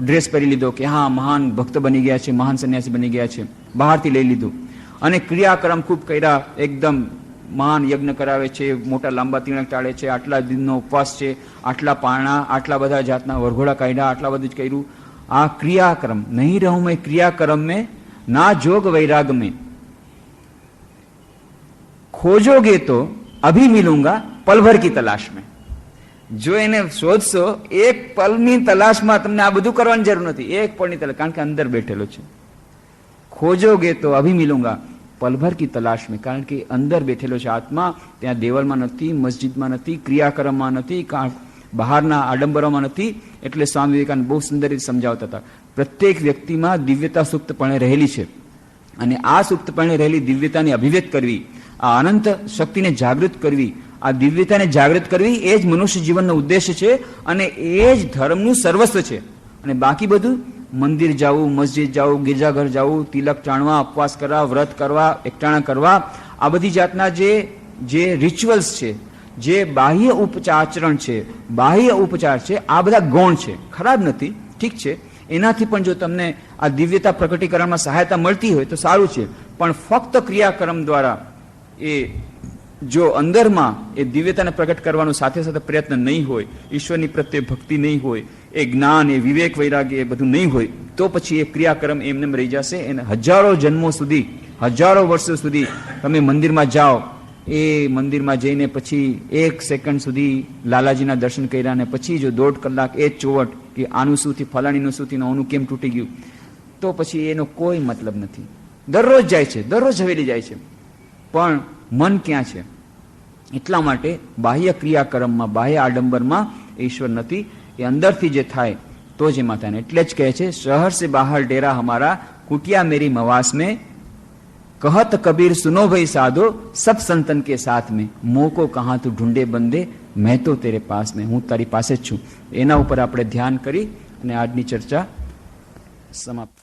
ડ્રેસ પહેરી લીધો કે હા મહાન ભક્ત બની ગયા છે, મહાન સંન્યાસી બની ગયા છે, બહારથી લઈ લીધું. અને ક્રિયાક્રમ ખૂબ કર્યા, એકદમ મહાન યજ્ઞ કરાવે છે, મોટા લાંબા તિલક ટાળે છે, આટલા દિનનો ઉપવાસ છે, આટલા પારણા, આટલા બધા જાતના વરઘોડા કાઢ્યા, આટલા બધું જ કર્યું. આ ક્રિયાક્રમ. નહીં રહું મેં ક્રિયાક્રમ મેં ના જોગ વૈરાગ મેં, खोजोगे तो अभी मिलूंगा पल भर की तलाश में. જો એને શોધશો, એક પલની તલાશમાં તમને આ બધું કરવાની જરૂર નથી, એક પળની તલાશ, કારણ કે અંદર બેઠેલો છે. ખોજોગે તો અભી મિલુંગા પલભર કી તલાશ મેં, કારણ કે અંદર બેઠેલો છે આત્મા, ત્યાં દેવળમાં નથી, મસ્જિદમાં નથી, ક્રિયાક્રમમાં નથી, બહારના આડંબરોમાં નથી. એટલે સ્વામી વિવેકાનંદ બહુ સુંદર રીતે સમજાવતા હતા, પ્રત્યેક વ્યક્તિમાં દિવ્યતા સુપ્તપણે રહેલી છે અને આ સુપ્તપણે રહેલી દિવ્યતાની અભિવ્યક્ત કરવી, આ અનંત શક્તિને જાગૃત કરવી, આ દિવ્યતાને જાગૃત કરવી એ જ મનુષ્ય જીવનનો ઉદ્દેશ્ય છે અને એ જ ધર્મનું સર્વસ્વ છે. અને બાકી બધું મંદિર જવું, મસ્જિદ જવું, ગિરજાઘર જવું, તિલક ચાણવા, ઉપવાસ કરવા, વ્રત કરવા, એકટાણા કરવા, આ બધી જાતના જે રિચ્યુઅલ્સ છે, જે બાહ્ય આચરણ છે, બાહ્ય ઉપચાર છે, આ બધા ગૌણ છે, ખરાબ નથી, ઠીક છે. એનાથી પણ જો તમને આ દિવ્યતા પ્રકટીકરણમાં સહાયતા મળતી હોય તો સારું છે. પણ ફક્ત ક્રિયાકર્મ દ્વારા એ જો અંદરમાં એ દિવ્યતાને પ્રગટ કરવાનો સાથે સાથે પ્રયત્ન નહીં હોય, ઈશ્વરની પ્રત્યે ભક્તિ નહીં હોય, એ જ્ઞાન, એ વિવેક, વૈરાગ્ય એ બધું નહીં હોય, તો પછી એ ક્રિયાકર્મ એમને રહી જશે. એને હજારો જન્મો સુધી, હજારો વર્ષો સુધી તમે મંદિરમાં જાઓ, એ મંદિરમાં જઈને પછી 1 સેકન્ડ સુધી લાલાજીના દર્શન કર્યા અને પછી જો 1.5 કલાક એ જ ચોવટ કે આનું શું થી, ફલાણીનું શું થયું, આનું કેમ તૂટી ગયું, તો પછી એનો કોઈ મતલબ નથી. દરરોજ જાય છે, દરરોજ હવેલી જાય છે, પણ મન ક્યાં છે? એટલા માટે બાહ્ય ક્રિયાકર્મમાં, બાહ્ય આડંબરમાં ઈશ્વર નથી. એ અંદરથી જે થાય તો જ એમાં થાય. એટલે જ કહે છે, શહર સે બહાર ડેરા હમારા, કુટિયા મેરી મવાસ में, कहत कबीर सुनो भाई साधो, सब संतन के साथ में, मोह को कहाँ તું ઢૂંઢે બંદે, मैं तो तेरे पास में, હું તારી પાસે જ છું. એના ઉપર આપણે ધ્યાન કરી અને આજની ચર્ચા સમાપ્ત.